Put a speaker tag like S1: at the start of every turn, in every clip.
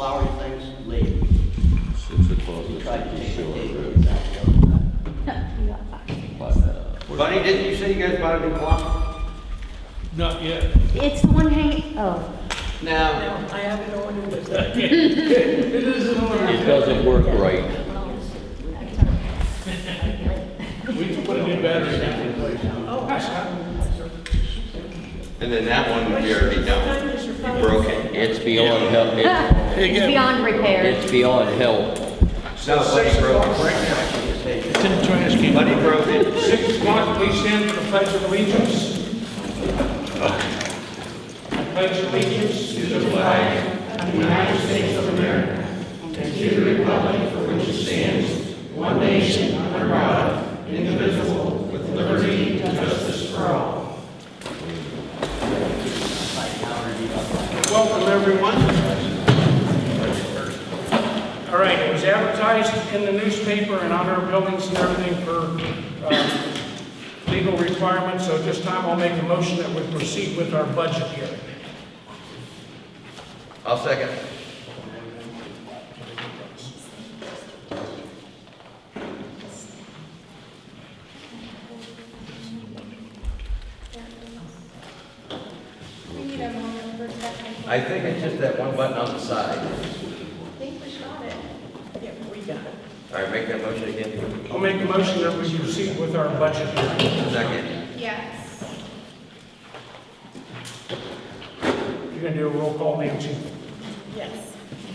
S1: flowery things, leave.
S2: 6 o'clock.
S1: Tried to take the date
S2: Road.
S1: exactly on that.
S3: You got 5.
S1: Bunny, didn't you say you guys bought a new clock?
S4: Not yet.
S3: It's the one hanging, oh,
S1: No.
S5: I haven't ordered it.
S4: It isn't on
S2: It doesn't work right.
S4: We can put a new battery in it.
S1: And then that one we already done. You broke it.
S2: It's beyond help.
S3: it's beyond repair.
S2: It's beyond help.
S1: No, Bunny broke it.
S4: It's in the trash can.
S1: Bunny broke it.
S4: 6 o'clock, please stand for the pledge of allegiance. I pledge allegiance to the flag of the United States of America and to the republic for which it stands, one nation, under God, indivisible, with liberty and justice for all. Welcome, everyone. All right, it was advertised in the newspaper and on our buildings and everything for legal requirements, so at this time I'll make a motion that we proceed with our budget hearing.
S1: I'll second.
S6: We need a moment for a second.
S1: I think it's just that one button on the side.
S6: I think we got it.
S5: Yeah, we got it.
S1: All right, make that motion again.
S4: I'll make a motion that we proceed with our budget hearing.
S1: Second.
S6: Yes.
S4: You're gonna do a roll call, Nancy?
S5: Yes.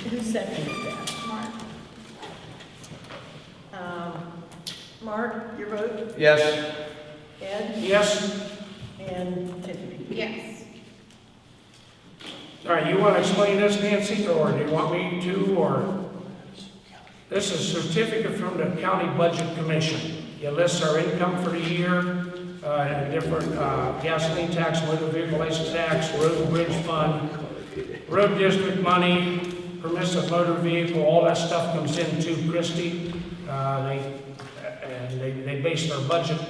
S5: Who seconded that?
S6: Mark.
S5: Mark, your vote?
S1: Yes.
S5: Ed?
S4: Yes?
S5: And Tiffany?
S6: Yes.
S4: All right, you want to explain this, Nancy, or do you want me to, or? This is a certificate from the County Budget Commission. It lists our income for the year, different gasoline tax, motor vehicle license tax, road and bridge fund, road district money, permissive motor vehicle, all that stuff comes into Kristy. They base their budget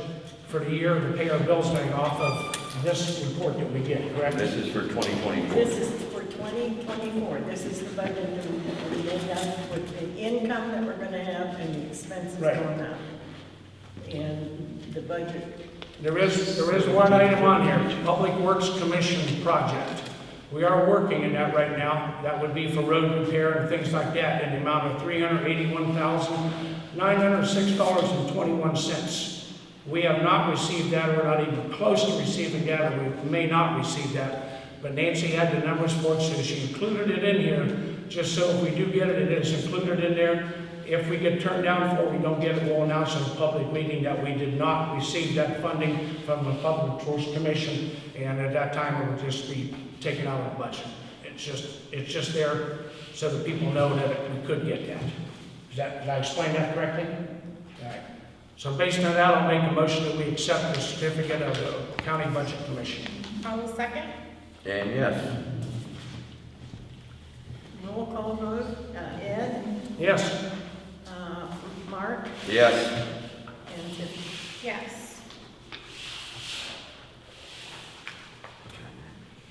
S4: for the year to pay our bills thing off of this report that we get, correct?
S1: This is for 2024.
S5: This is for 2024. This is the budget that we made up with the income that we're gonna have and the expenses
S4: Right.
S5: going up. And the budget,
S4: There is one item on here, Public Works Commission project. We are working in that right now. That would be for road repair and things like that in the amount of $381,906.21. We have not received that. We're not even close to receiving that, or we may not receive that. But Nancy had the numbers for it, so she included it in here, just so if we do get it, it is included in there. If we get turned down for it, we don't get it, we'll announce in a public meeting that we did not receive that funding from the Public Works Commission, and at that time, it would just be taken out of the budget. It's just there so that people know that we could get that. Did I explain that correctly? All right. So based on that, I'll make a motion that we accept the certificate of the County Budget Commission.
S6: I will second.
S1: And yes.
S5: roll call vote, Ed?
S4: Yes.
S5: Mark?
S1: Yes.
S5: And Tiffany?
S6: Yes.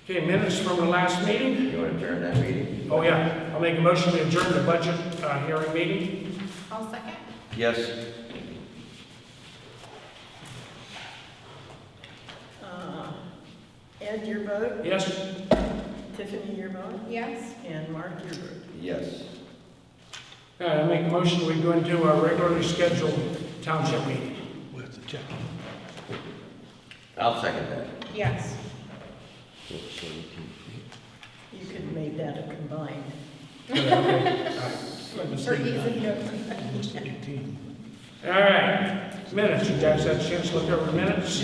S4: Okay, minutes from the last meeting.
S1: You want to adjourn that meeting?
S4: Oh, yeah. I'll make a motion to adjourn the budget hearing meeting.
S6: I'll second.
S1: Yes.
S5: Ed, your vote?
S4: Yes?
S5: Tiffany, your vote?
S6: Yes.
S5: And Mark, your vote?
S1: Yes.
S4: All right, I'll make a motion we go into our regularly scheduled township meeting. With the check.
S1: I'll second that.
S6: Yes.
S5: You could make that a combined.
S6: For easy note.
S4: All right, minutes. You guys had a chance to look over the minutes?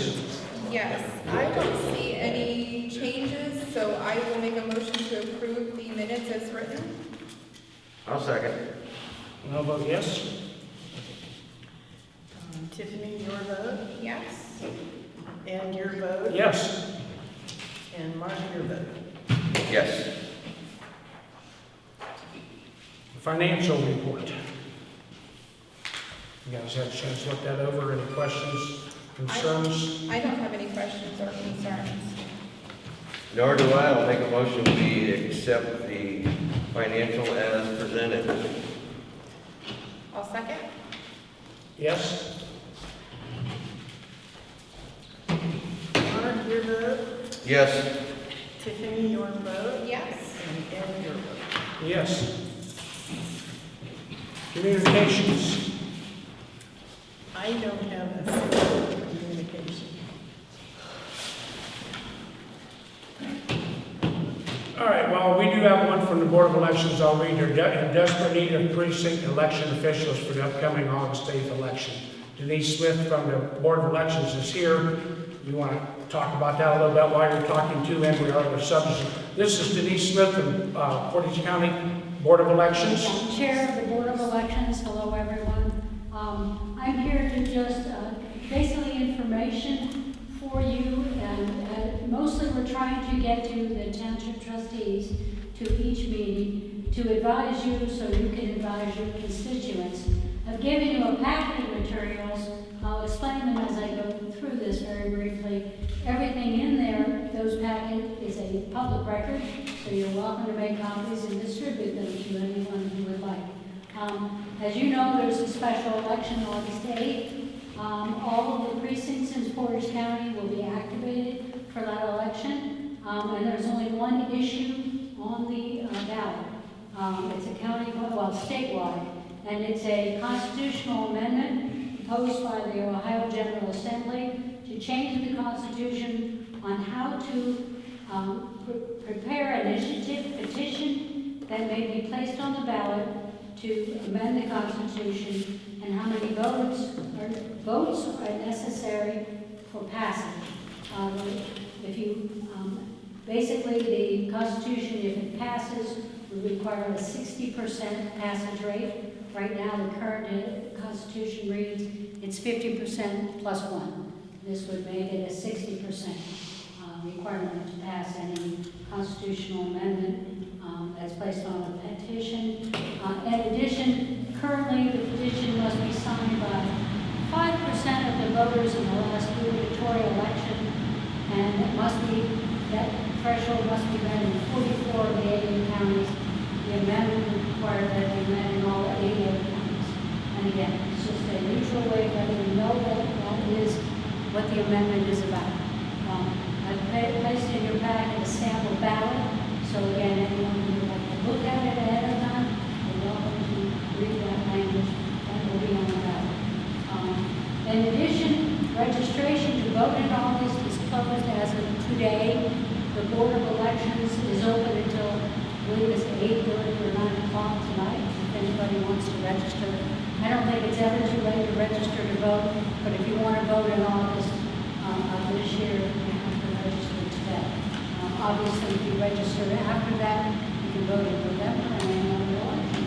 S6: Yes. I don't see any changes, so I will make a motion to approve the minutes as written.
S1: I'll second.
S4: And I'll vote yes.
S5: Tiffany, your vote?
S6: Yes.
S5: And your vote?
S4: Yes.
S5: And Mark, your vote?
S1: Yes.
S4: Financial report. You guys had a chance to look that over. Any questions, concerns?
S6: I don't have any questions or concerns.
S1: Nor do I. I'll make a motion we accept the Financial as presented.
S6: I'll second.
S5: Mark,
S4: Yes?
S5: your vote.
S1: Yes.
S5: Tiffany, your vote.
S6: Yes.
S5: And Ed, your vote.
S4: Yes. Communications.
S5: I don't have a single communication.
S4: All right, well, we do have one from the Board of Elections. I'll read. They're in desperate need of precinct election officials for the upcoming August 8th election. Denise Smith from the Board of Elections is here. You want to talk about that a little bit while you're talking to him? We are the subject. This is Denise Smith from Portage County Board of Elections.
S7: Chair of the Board of Elections, hello everyone. I'm here to just basically information for you, and mostly we're trying to get to the Township Trustees to each meeting to advise you so you can advise your constituents. I've given you a packet of materials. I'll explain them as I go through this very briefly. Everything in there, those packets, is a public record, so you're welcome to make copies and distribute them to anyone who would like. As you know, there's a special election August 8th. All of the precincts in Portage County will be activated for that election, and there's only one issue on the ballot. It's a county, well, statewide, and it's a constitutional amendment proposed by the Ohio General Assembly to change the Constitution on how to prepare an initiative petition that may be placed on the ballot to amend the Constitution, and how many votes are necessary for passage. If you basically, the Constitution, if it passes, would require a 60% passage rate. Right now, the current Constitution reads it's 50% plus 1. This would make it a 60% requirement to pass any constitutional amendment that's placed on a petition. In addition, currently the petition must be signed by 5% of the voters in the last gubernatorial election, and that threshold must be met in 44 of the 88 counties. The amendment would require that it be met in all 88 counties. And again, it's just a neutral way of letting you know that is what the amendment is about. I've placed in your packet a sample ballot, so again, anyone who would like to look at it ahead of time, you're welcome to read that language that will be on the ballot. In addition, registration to vote in August is closed as of today. The Board of Elections is open until, I believe it's 8:30 or 9 o'clock tonight, if anybody wants to register. I don't think it's ever too late to register to vote, but if you want to vote in August of this year, you have to register today. Obviously, if you register after that, you can vote in November and any other election.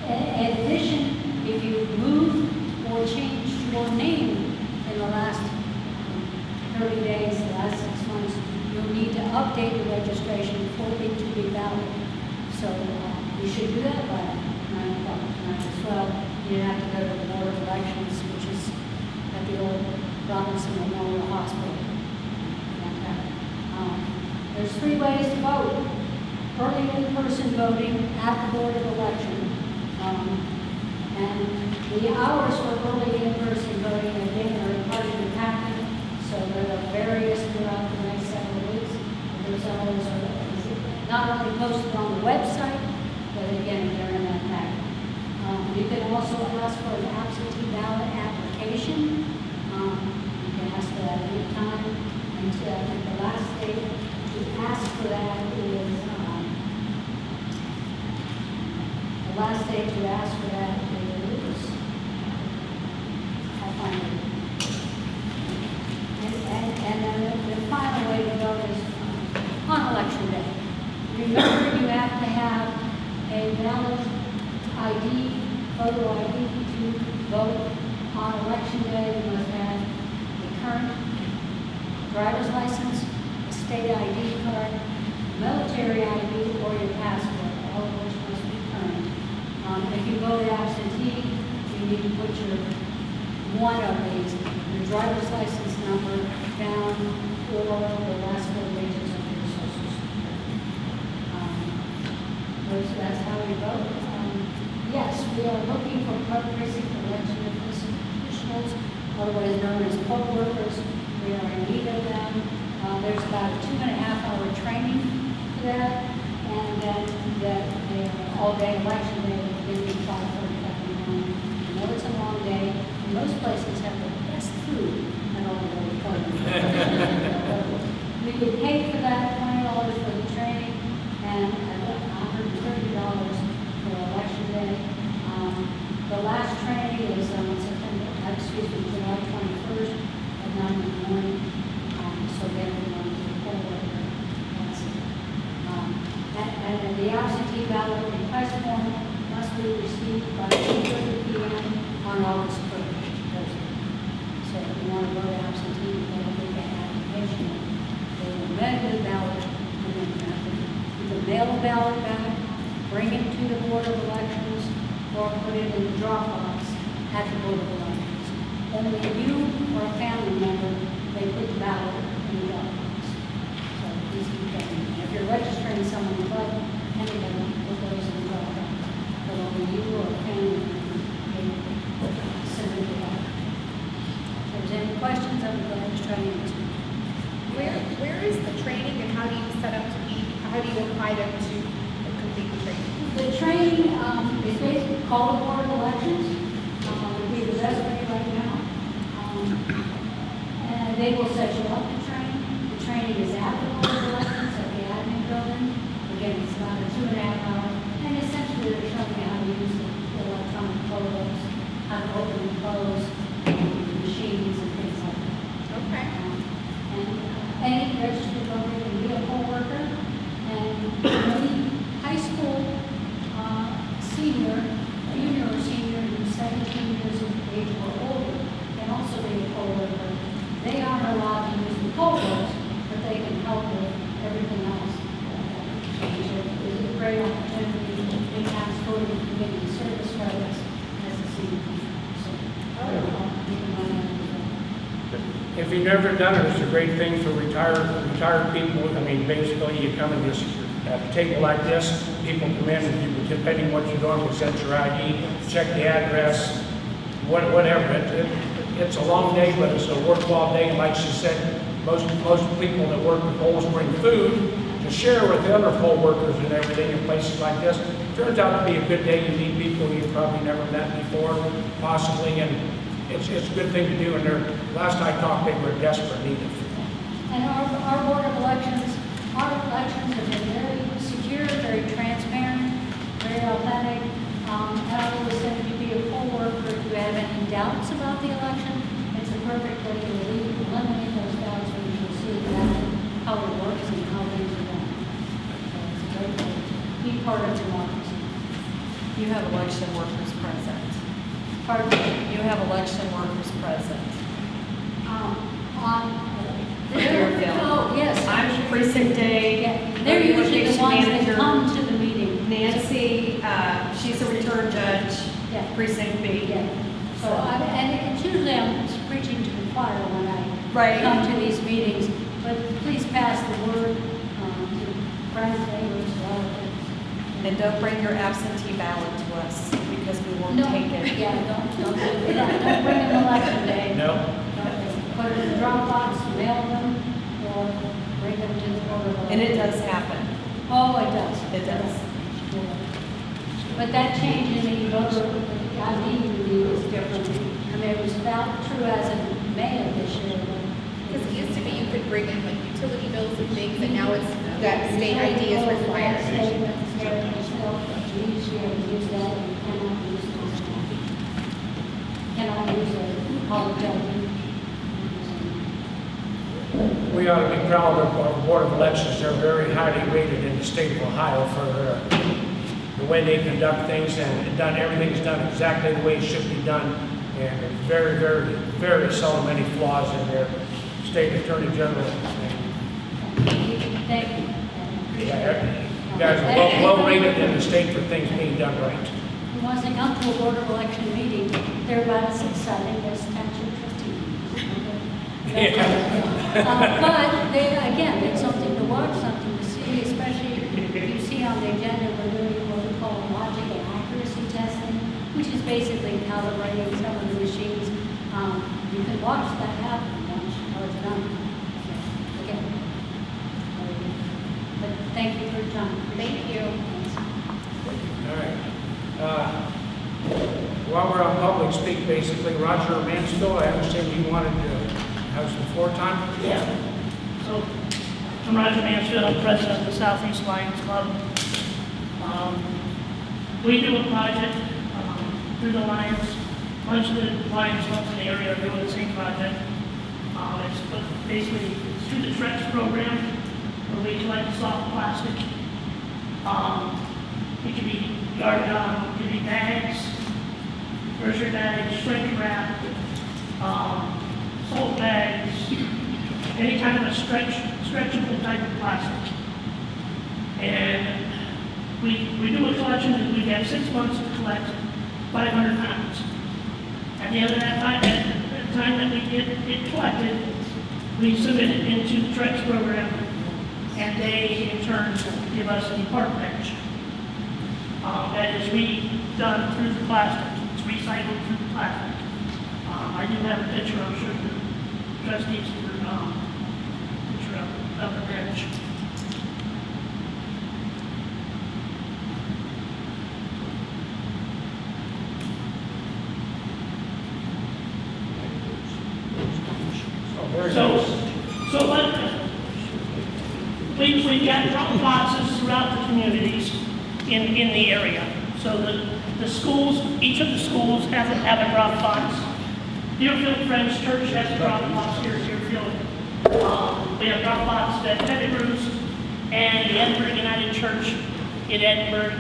S7: In addition, if you move or change your name in the last 30 days, the last 6 months, you'll need to update the registration for it to be valid. So you should do that by 9 o'clock tonight as well. You have to go to the Board of Elections, which is at the old Robinson Memorial Hospital. There's 3 ways to vote. Early in-person voting at the Board of Election. And the hours for early in-person voting, again, are part of the packet, so there are various throughout the next several weeks. Those hours are not only posted on the website, but again, they're in that packet. You can also ask for an absentee ballot application. You can ask for that any time. And I think the last date to ask for that is, the last date to ask for that is, I'll find it. And then the final way to vote is on election day. Remember, you have to have a valid ID, photo ID to vote on election day. You must have a current driver's license, a state ID card, military ID, or your passport, all of which must be current. If you vote absentee, you need to put one of these, your driver's license number down, or the last 4 digits of your social security. that's how we vote. Yes, we are looking for precinct election officials, otherwise known as poll workers. We are in need of them. There's about a 2.5-hour training for that, and then they are all-day election day, they do 5:45 in the morning. I know it's a long day, and most places have the best food and all the we get paid for that, $20 for the training, and $130 for election day. The last training is July 21st at 9 in the morning. So everyone can poll worker. And the absentee ballot request form must be received by 2:30 p.m. on August 1st, Thursday. So if you want to vote absentee, you can make an application. They will amend the ballot, and then you can mail the ballot back, bring it to the Board of Elections, or put it in the drop box at the Board of Elections. Only you or a family member may put the ballot in the drop box. So please keep that in mind. If you're registering someone, but anybody put those in the drop box. But only you or a family member may send it to that. If there's any questions, I'm glad to try to answer.
S6: Where is the training and how do you apply them to complete the training?
S7: The training is basically called the Board of Elections. Would be the best way right now. And they will set you up to train. The training is at the Board of Elections at the admin building. Again, it's about a 2.5-hour. And essentially they're showing you how to use the electronic photos, how to open and close machines and things like that.
S6: Okay.
S7: And any registered voter can be a poll worker. And any high school junior or senior who's 17 years of age or older can also be a poll worker. They aren't allowed to use the poll books, but they can help with everything else. It's a great opportunity to enhance voting committee service credits as a senior. So,
S4: If you've never done it, it's a great thing for retired people. I mean, basically, you come in this, at a table like this, people come in, and you, depending what you're doing, present your ID, check the address, whatever. It's a long day, but it's a worthwhile day. Like she said, most people that work the polls bring food to share with the other poll workers and everything in places like this. Turns out to be a good day. You meet people you've probably never met before, possibly, and it's a good thing to do. And last I talked, they were in desperate need of it.
S7: And our Board of Elections, our elections have been very secure, very transparent, very authentic. And I always said if you be a poll worker, if you have any doubts about the election, it's a perfect way to eliminate those doubts when you see exactly how it works and how things are done. So it's a great way to be part of democracy.
S5: You have election workers present.
S7: Pardon me?
S5: You have election workers present.
S7: On
S5: Deerfield.
S7: Oh, yes.
S5: I'm precinct day.
S7: Yeah, they're usually the ones that come to the meeting.
S5: Nancy, she's a return judge,
S7: Yeah.
S5: precinct B.
S7: Yeah. So, and it's usually I'm preaching to the choir when I
S5: Right.
S7: come to these meetings, but please pass the word to friends, neighbors, relatives.
S5: And don't bring your absentee ballot to us because we won't
S7: No,
S5: take it.
S7: yeah, don't do that. Don't bring them election day.
S4: No?
S7: Put it in the drop box, mail them, or bring them to the Board of Elections.
S5: And it does happen.
S7: Oh, it does.
S5: It does.
S7: Yeah. But that change in the voter ID review is different. I mean, it was about true as of May of this year.
S6: Because it used to be you could bring in like utility bills and things, and now it's that state ID is required.
S4: We ought to be proud of our Board of Elections. They're very highly rated in the state of Ohio for the way they conduct things, and everything's done exactly the way it should be done. And there's very, very, very seldom any flaws in their state attorney general.
S7: Thank you.
S4: You guys are well rated in the state for things being done right.
S7: Once they come to a Board of Election meeting, they're about as exciting as Township Trustee. But they, again, it's something to watch, something to see, especially if you see on the agenda, we're doing just basically calibrating some of the machines. You can watch that happen once you know it's done. So, again, but thank you for your time.
S6: Thank you.
S4: All right. While we're on public speak, basically, Roger Mansfield, I understand you wanted to have some floor time?
S8: Yeah. So, I'm Roger Mansfield, I'm president of the Southeast Lions Club. We do a project through the Lions. A bunch of the Lions clubs in the area are doing the same project. It's basically it's through the TREX program, where we collect soft plastic. It can be it can be bags, grocery bags, shrink wrap, salt bags, any kind of a stretchable type of plastic. And we do a collection, and we have 6 months to collect 500 pounds. At the end of that time, at the time that we get it collected, we submit it into the TREX program, and they in turn give us a park bench. That is redone through the plastic. It's recycled through the plastic. I do have a picture, I'm sure the trustees for picture of the bench. So what, we've got drop boxes throughout the communities in the area. So the schools, each of the schools have a drop box. Deerfield Friends Church has a drop box here at Deerfield. We have drop boxes at Pettigrew's and the Edinburgh United Church in Edinburgh.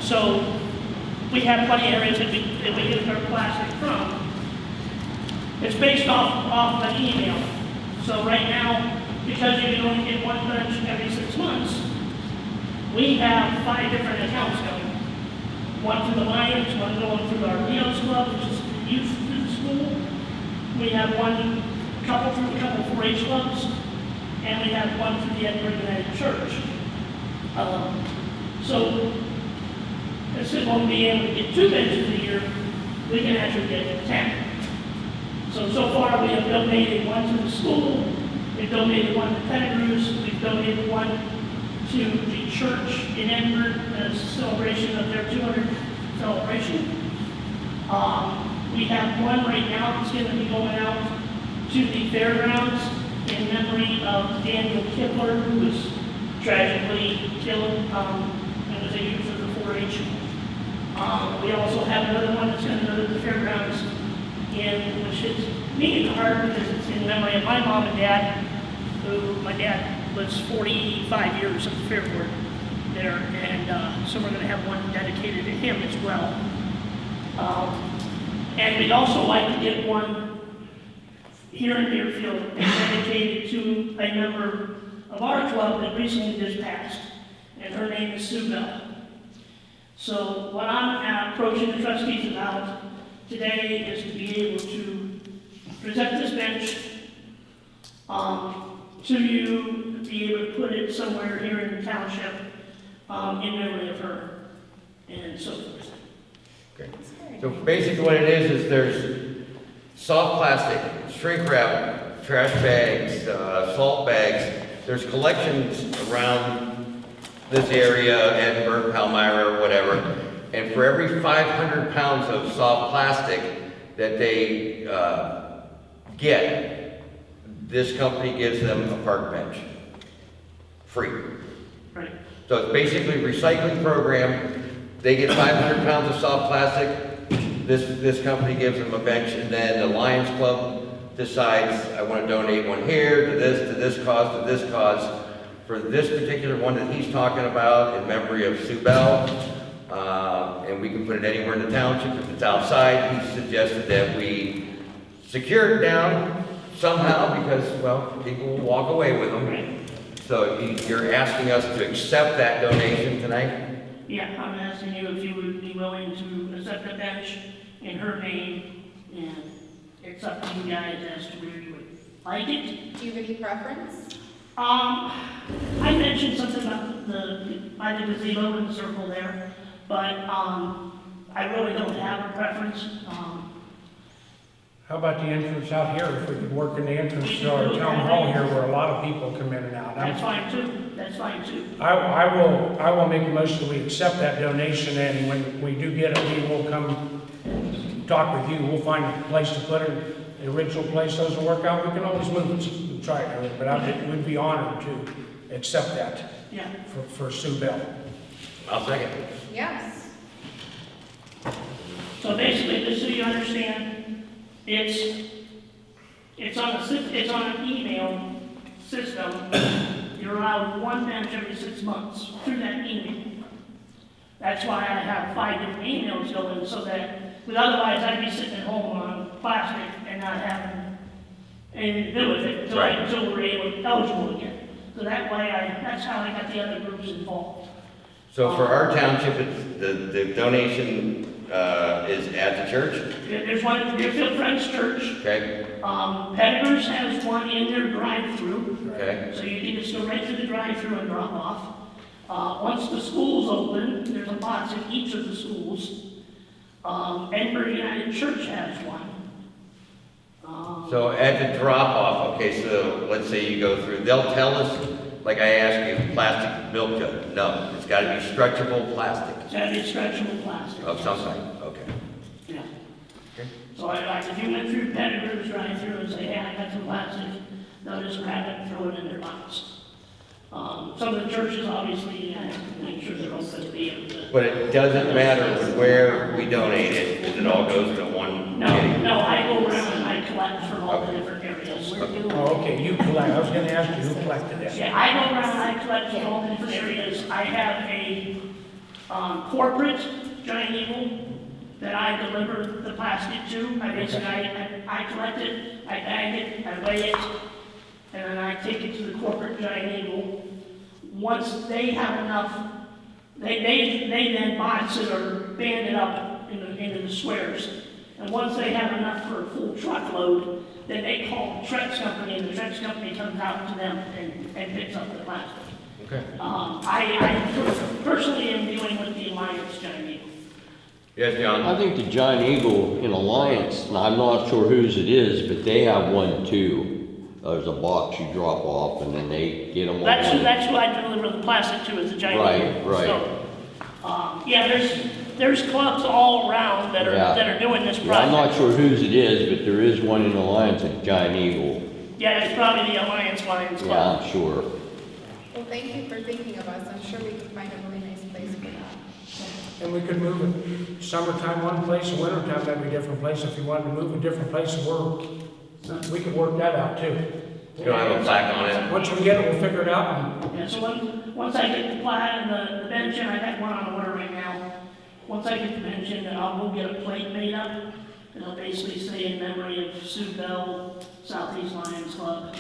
S8: So we have plenty of areas that we get our plastic from. It's based off an email. So right now, because you can only get one bench every 6 months, we have 5 different accounts going. One through the Lions, one going through our Leo's Club, which is the youth through the school. We have one couple through a couple 4-H clubs, and we have one through the Edinburgh United Church. So instead of only being able to get 2 benches a year, we can actually get 10. So far we have donated one to the school, we've donated one to Pettigrew's, we've donated one to the church in Edinburgh as a celebration of their 200th celebration. We have one right now that's going to be going out to the fairgrounds in memory of Daniel Kipler, who was tragically killed and was a youth of the 4-H. We also have another one that's going to go to the fairgrounds which hits me in the heart because it's in memory of my mom and dad, who my dad was 45 years at the fair board there, and so we're going to have one dedicated to him as well. And we'd also like to get one here in Deerfield dedicated to a member of our club that recently just passed, and her name is Sue Bell. So what I'm approaching the trustees about today is to be able to present this bench to you, be able to put it somewhere here in the township in memory of her, and so forth.
S1: Okay. So basically what it is there's soft plastic, shrink wrap, trash bags, salt bags. There's collections around this area, Edinburgh, Palmyra, or whatever. And for every 500 pounds of soft plastic that they get, this company gives them a park bench, free.
S8: Right.
S1: So it's basically a recycling program. They get 500 pounds of soft plastic. This company gives them a bench, and then the Lions Club decides, I want to donate one here to this cause, to this cause. For this particular one that he's talking about, in memory of Sue Bell, and we can put it anywhere in the township. If it's outside, he suggested that we secure it down somehow because, well, people will walk away with them.
S8: Right.
S1: So you're asking us to accept that donation tonight?
S8: Yeah, I'm asking you if you would be willing to accept a bench in her name, and it's up to you guys as to where you would like it.
S6: Do you have any preference?
S8: I mentioned something about by the gazebo in the circle there, but I really don't have a preference.
S4: How about the entrance out here, if we could work in the entrance to our town hall here where a lot of people come in and out?
S8: That's fine too, that's fine too.
S4: I will make a motion that we accept that donation, and when we do get it, we will come talk with you. We'll find a place to put it. The original place doesn't work out, we can always move it and try it, but we'd be honored to accept that
S8: Yeah.
S4: for Sue Bell.
S1: I'll second.
S6: Yes.
S8: So basically, just so you understand, it's on an email system. You're allowed one bench every 6 months through that email. That's why I have 5 different emails going, so that, but otherwise I'd be sitting at home on plastic and not having anything to do with it until we're eligible again. So that way, that's how I got the other groups involved.
S1: So for our township, the donation is at the church?
S8: There's one at the Deerfield Friends Church.
S1: Okay,
S8: Pettigrews has one in their drive-through.
S1: okay.
S8: So you can just go right through the drive-through and drop off. Once the school's open, there's a box in each of the schools. Edinburgh United Church has one.
S1: So at the drop-off, okay, so let's say you go through, they'll tell us, like I asked you, plastic milk jug. No, it's gotta be stretchable plastic
S8: It's gotta be stretchable plastic.
S1: of some kind, okay.
S8: Yeah.
S1: Okay.
S8: So if you went through Pettigrew's drive-through and say, hey, I got some plastic, they'll just grab it and throw it in their box. Some of the churches, obviously, you have to make sure they're open to be able to.
S1: But it doesn't matter where we donate it, because it all goes to one
S8: No,
S1: kitty.
S8: no, I go around and I collect from all the different areas.
S4: Oh, okay, you collect, I was gonna ask you who collected that.
S8: Yeah, I go around and I collect from all the different areas. I have a corporate giant eagle that I deliver the plastic to. I collect it, I bag it, I weigh it, and then I take it to the corporate giant eagle. Once they have enough, they then box it or band it up into the squares. And once they have enough for a full truckload, then they call the Trex company, and the Trex company comes out to them and picks up the plastic.
S1: Okay.
S8: I personally am dealing with the Alliance Giant Eagle.
S1: Yes, John?
S2: I think the Giant Eagle in Alliance, and I'm not sure whose it is, but they have one too. There's a box you drop off and then they get them all.
S8: That's who I deliver the plastic to, is the Giant Eagle.
S2: Right.
S8: So, yeah, there's clubs all around that are doing this
S2: Yeah, I'm
S8: project.
S2: not sure whose it is, but there is one in Alliance at Giant Eagle.
S8: Yeah, it's probably the Alliance Lions
S2: Yeah,
S8: Club.
S2: I'm sure.
S6: Well, thank you for thinking of us. I'm sure we can find a really nice place for that.
S4: And we could move it summertime one place, and wintertime that'd be a different place. If you wanted to move a different place and work, we could work that out too.
S1: You don't have a plaque on it?
S4: Once we get it, we'll figure it out.
S8: Yeah, so once I get the plat and the bench in, I got one on order right now. Once I get the bench in, then I'll go get a plate made up. It'll basically say in memory of Sue Bell, Southeast Lions Club.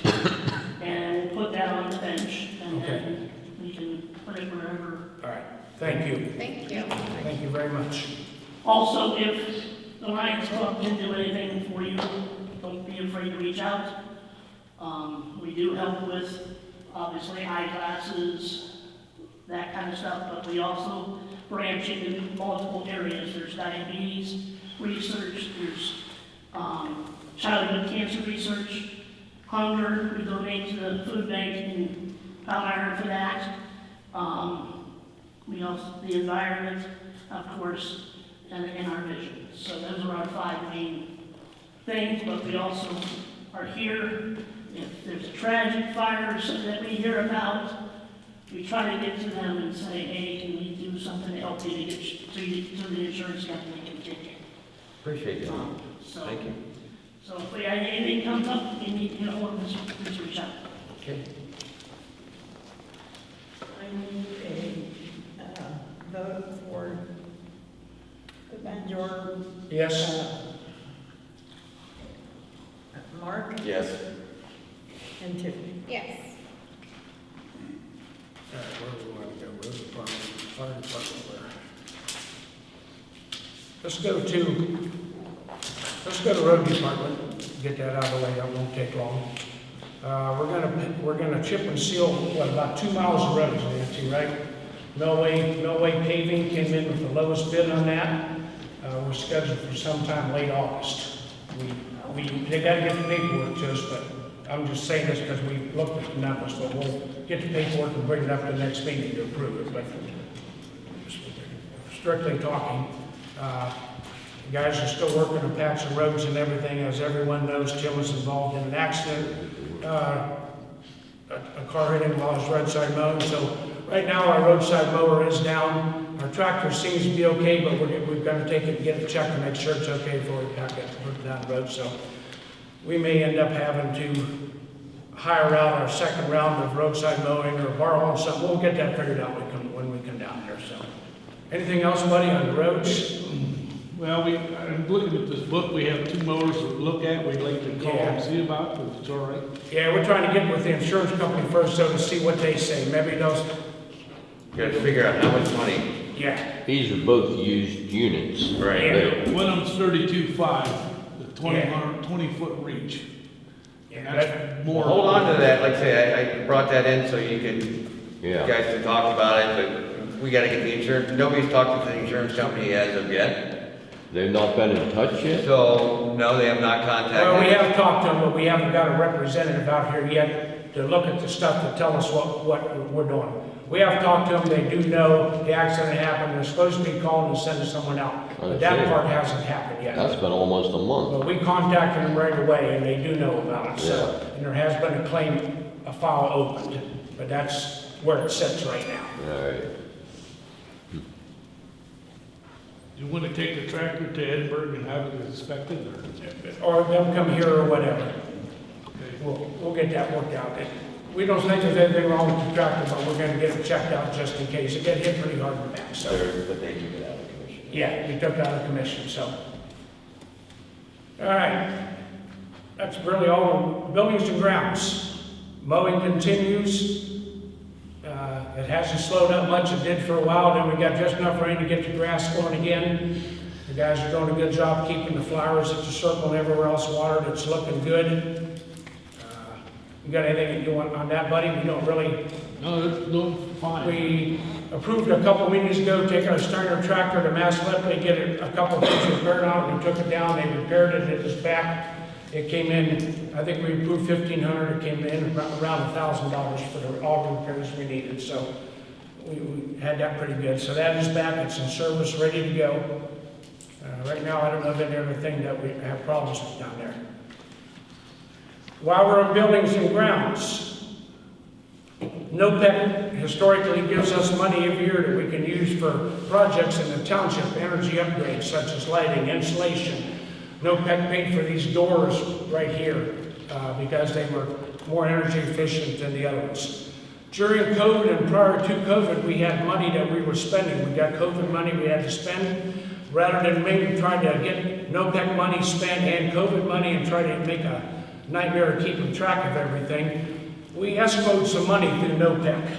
S8: And we'll put that on the bench, and then we can put it wherever.
S4: All right, thank you.
S6: Thank you.
S4: Thank you very much.
S8: Also, if the Lions Club didn't do anything for you, don't be afraid to reach out. We do help with, obviously, eyeglasses, that kind of stuff, but we also branch into multiple areas. There's diabetes research, there's childhood cancer research, hunger, we donate to the food bank in Palmyra for that. We also, the environment, of course, and our vision. So those are our 5 main things, but we also are here. If there's a tragic fire that we hear about, we try to get to them and say, hey, can we do something to help you to get to the insurance company can take it.
S1: Appreciate that.
S8: So,
S1: Thank you.
S8: so if anything comes up, you need to get a hold of us, please reach out.
S1: Okay.
S5: I need a vote for your,
S4: Yes?
S5: Mark
S1: Yes.
S5: and Tiffany.
S6: Yes.
S4: All right, where do we want to go? Road department, fire department, where? Let's go to road department, get that out of the way, that won't take long. We're gonna chip and seal, what, about 2 miles of roads, Nancy, right? Millway Paving came in with the lowest bid on that, We're scheduled for sometime late August. They gotta get the paperwork to us, but I'm just saying this because we looked at the numbers, but we'll get the paperwork and bring it up to the next meeting to approve it, but strictly talking, the guys are still working on patch of roads and everything. As everyone knows, Tim was involved in an accident. A car hit him while he was roadside mowing, so right now our roadside mower is down. Our tractor seems to be okay, but we've got to take it and get it checked to make sure it's okay before we pack it and put it down the road, so we may end up having to hire out our second round of roadside mowing or borrow something. We'll get that figured out when we come down there, so. Anything else, buddy, on the roads?
S8: Well, I'm looking at this book, we have 2 mowers to look at, we'd like to call and see about, if it's all right.
S4: Yeah, we're trying to get with the insurance company first, so to see what they say. Maybe those,
S1: You gotta figure out how much money.
S4: yeah.
S2: These are both used units.
S1: Right.
S2: They-
S8: One of them's 32.5, the
S4: Yeah.
S8: 20-foot reach.
S4: Yeah,
S8: And
S4: that-
S8: that's more.
S1: Hold on to that, like I say, I brought that in so you could, you
S2: Yeah,
S1: guys can talk about it, but we gotta get the insurance, nobody's talked to the insurance company as of yet.
S2: they've not been in touch yet?
S1: So, no, they have not contacted.
S4: Well, we have talked to them, but we haven't got a representative out here yet to look at the stuff to tell us what we're doing. We have talked to them, they do know the accident happened, they're supposed to be calling and sending someone out. But that part hasn't happened yet.
S2: That's been almost a month.
S4: But we contacted them right away, and they do know about it, so,
S2: Yeah.
S4: and there has been a claim, a file opened, but that's where it sits right now.
S2: All right.
S8: You want to take the tractor to Edinburgh and have it inspected, or?
S4: Or them come here or whatever.
S8: Okay.
S4: We'll get that worked out. We don't think there's anything wrong with the tractor, but we're gonna get it checked out just in case. It got hit pretty hard in the back, so.
S1: But they took it out of commission.
S4: Yeah, we took out of commission, so. All right. That's really all. Buildings and grounds. Mowing continues. It hasn't slowed up much. It did for a while. Then we got just enough rain to get the grass going again. The guys are doing a good job keeping the flowers at the circle and everywhere else watered. It's looking good. You got anything you want on that, buddy? We don't really.
S8: No, it's doing fine.
S4: We approved a couple meetings ago, take our Steiner tractor to Maslip, they get a couple things repaired on it, we took it down, they repaired it, it was back. It came in, I think we approved $1,500, it came in around $1,000 for all the repairs we needed, so we had that pretty good. So that is back, it's in service, ready to go. Right now, I don't know of any other thing that we have problems with down there. While we're on buildings and grounds, NOPEC historically gives us money every year that we can use for projects in the township, energy upgrades such as lighting, insulation. NOPEC paid for these doors right here because they were more energy efficient than the other ones. During COVID and prior to COVID, we had money that we were spending. We got COVID money we had to spend. Rather than maybe trying to get NOPEC money spent and COVID money and try to make a nightmare of keeping track of everything, we escrowed some money through NOPEC.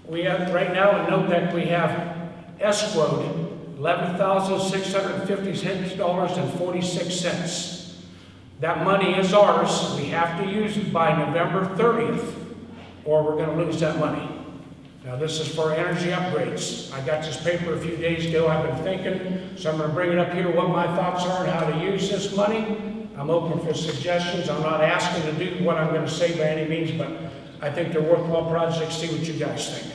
S4: We have, right now in NOPEC, we have escrowed $11,656.46. That money is ours. We have to use it by November 30th, or we're going to lose that money. Now, this is for energy upgrades. I got this paper a few days ago. I've been thinking, so I'm going to bring it up here, what my thoughts are on how to use this money. I'm open for suggestions. I'm not asking to do what I'm going to say by any means, but I think they're worthwhile projects. See what you guys think.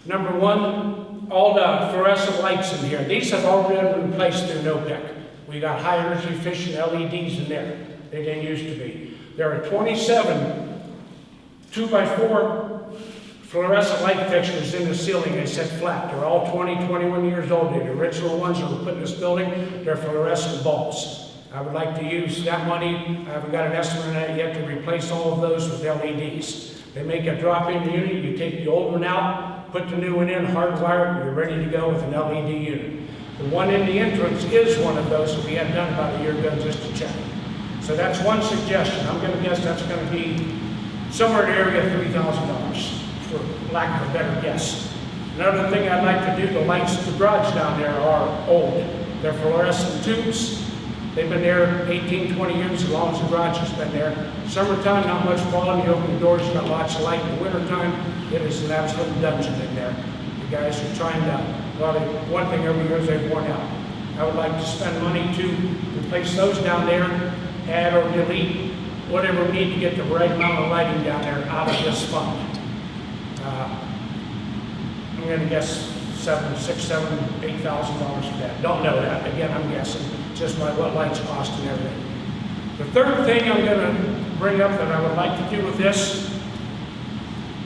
S4: Number one, all the fluorescent lights in here. These have already been replaced through NOPEC. We got high energy efficient LEDs in there. They didn't used to be. There are 27 2x4 fluorescent light fixtures in the ceiling. They set flat. They're all 20, 21 years old. They're the original ones that were put in this building. They're fluorescent bulbs. I would like to use that money. I haven't got an estimate on that yet to replace all of those with LEDs. They make a drop-in unit. You take the old one out, put the new one in, hardwire it, and you're ready to go with an LED unit. The one in the entrance is one of those that we had done about a year ago just to check. So that's one suggestion. I'm going to guess that's going to be somewhere in the area of $3,000, for lack of a better guess. Another thing I'd like to do, the lights at the garage down there are old. They're fluorescent tubes. They've been there 18, 20 years, as long as the garage has been there. Summertime, not much problem. You open the doors, you got lots of light. In the wintertime, it is an absolute dungeon in there. The guys are trying to, well, one thing every year is they've worn out. I would like to spend money to replace those down there, add or delete whatever we need to get the right amount of lighting down there out of this fund. I'm gonna guess $8,000 for that. Don't know that, again, I'm guessing, just by what lights cost and everything. The third thing I'm gonna bring up that I would like to do with this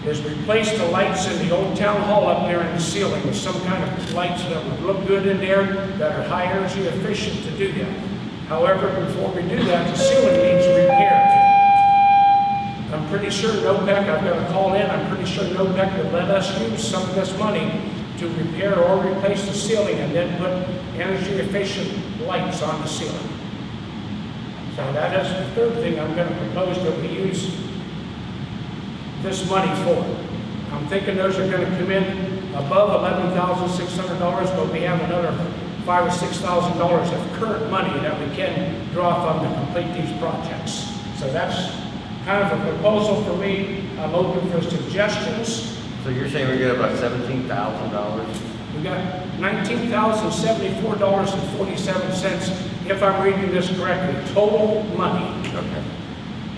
S4: is replace the lights in the old town hall up there in the ceiling with some kind of lights that would look good in there, that are high energy efficient to do that. However, before we do that, the ceiling needs repair. I'm pretty sure NOPEC, I've got to call in, I'm pretty sure NOPEC would let us use some of this money to repair or replace the ceiling and then put energy efficient lights on the ceiling. So that is the third thing I'm going to propose that we use this money for. I'm thinking those are going to come in above $11,600, but we have another $5,000 or $6,000 of current money that we can draw from to complete these projects. So that's kind of a proposal for me. I'm open for suggestions.
S1: So you're saying we get about $17,000?
S4: We got $19,074.47, if I'm reading this correctly, total money.
S1: Okay.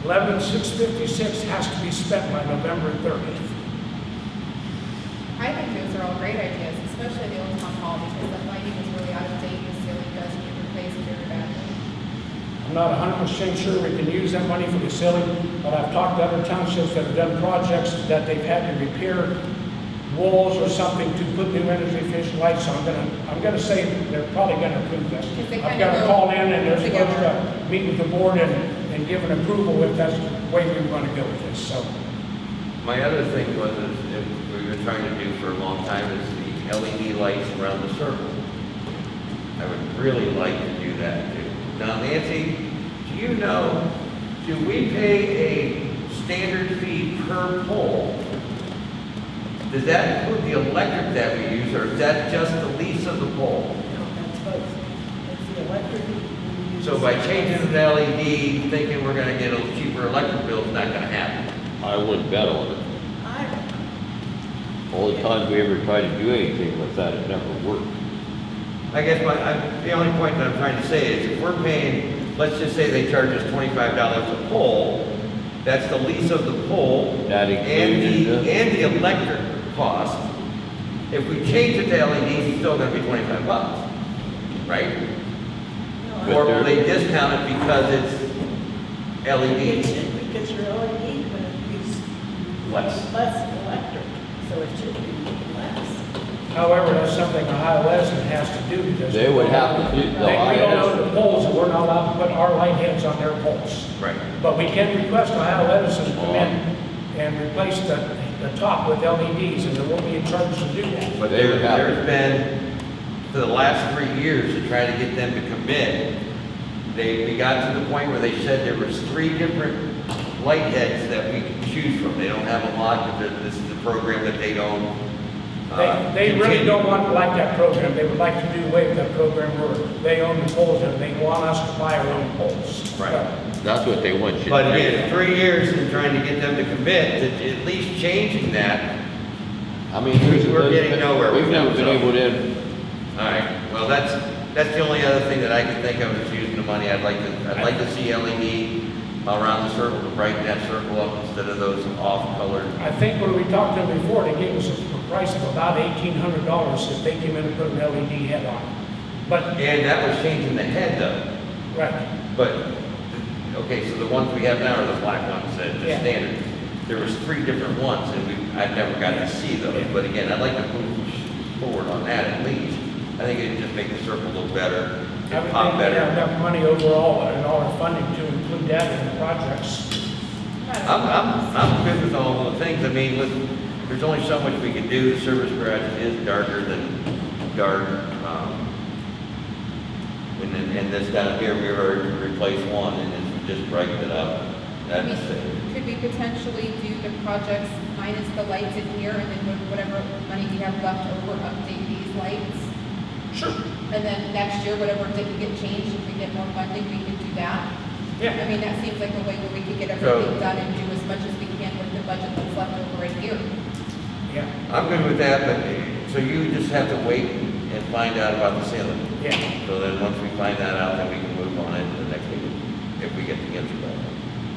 S4: $11,656 has to be spent by November 30th.
S6: I think those are all great ideas, especially the old town hall, because the lighting is really out of date, the ceiling does need replaced very badly.
S4: I'm not 100% sure we can use that money for the ceiling, but I've talked to other townships that have done projects that they've had to repair walls or something to put new energy efficient lights on. I'm gonna say they're probably gonna approve this.
S6: Because they
S4: I've
S6: kinda
S4: got to
S6: go
S4: call in and they're supposed
S6: together.
S4: to meet with the board and give an approval if that's the way we want to go with this, so.
S1: My other thing was, if we've been trying to do for a long time, is the LED lights around the circle. I would really like to do that too. Now, Nancy, do you know, do we pay a standard fee per pole? Does that include the electric that we use, or is that just the lease of the pole?
S5: No, that's both. It's the electric. we use.
S1: So by changing it to LED, thinking we're gonna get a cheaper electric bill, it's not gonna happen.
S2: I wouldn't bet on it. All the times we ever tried to do anything with that, it never worked.
S1: I guess the only point that I'm trying to say is if we're paying, let's just say they charge us $25 a pole, that's the lease of the pole
S2: That included
S1: and the electric cost. If we change it to LEDs, it's still gonna be $25, right?
S5: No,
S1: Or
S2: But
S1: will
S2: they're-
S1: they discount it because it's LEDs?
S5: Because your LED going to use
S1: Less.
S5: less electric, so it should be less.
S4: However, that's something Ohio Edison has to do because.
S2: They would have to do,
S4: We don't own the poles and we're not allowed to put our light heads on their poles.
S1: Right.
S4: But we can request Ohio Edison to come in and replace the top with LEDs and there won't be a charge to do that.
S1: But
S2: They would have to.
S1: there's been, for the last 3 years, to try to get them to commit, we got to the point where they said there was 3 different light heads that we can choose from. They don't have a lot, because this is a program that they don't.
S4: They really don't want to like that program. They would like to do away with that program where they own the poles and they want us to buy our own poles.
S1: Right.
S2: That's what they want you to
S1: But
S2: do.
S1: again, 3 years in trying to get them to commit, to at least changing that.
S2: I mean,
S1: We're getting nowhere with
S2: We've never
S1: them,
S2: been
S1: so.
S2: able to,
S1: All right, well, that's the only other thing that I can think of is using the money. I'd like to see LED around the circle, to brighten that circle up instead of those off-colored.
S4: I think when we talked to them before, they gave us a price of about $1,800 if they came in and put an LED head on. But,
S1: And that was changing the head though.
S4: right,
S1: But, okay, so the ones we have now are the black ones, the
S4: Yeah.
S1: standard. There was 3 different ones, and I've never got to see those.
S4: Yeah.
S1: But again, I'd like to move forward on that at least. I think it'd just make the circle look better,
S4: I
S1: and
S4: would
S1: pop
S4: think we have
S1: better.
S4: enough money overall and all our funding to include that in the projects.
S1: I'm good with all the things. I mean, there's only so much we can do. The service garage is darker than dark. And this down here, we already replaced one, and it's just brightened it up. That's it.
S6: Could we potentially do the projects minus the lights in here, and then with whatever money we have left over, update these lights?
S4: Sure.
S6: And then next year, whatever didn't get changed, if we get more funding, we could do that. I
S4: Yeah,
S6: mean, that seems like a way where we could get everything done and do as much as we can with the budget that's left over right here.
S4: yeah.
S1: I'm good with that, but so you just have to wait and find out about the ceiling.
S4: Yeah.
S1: So then once we find that out, then we can move on into the next meeting, if we get the answer back.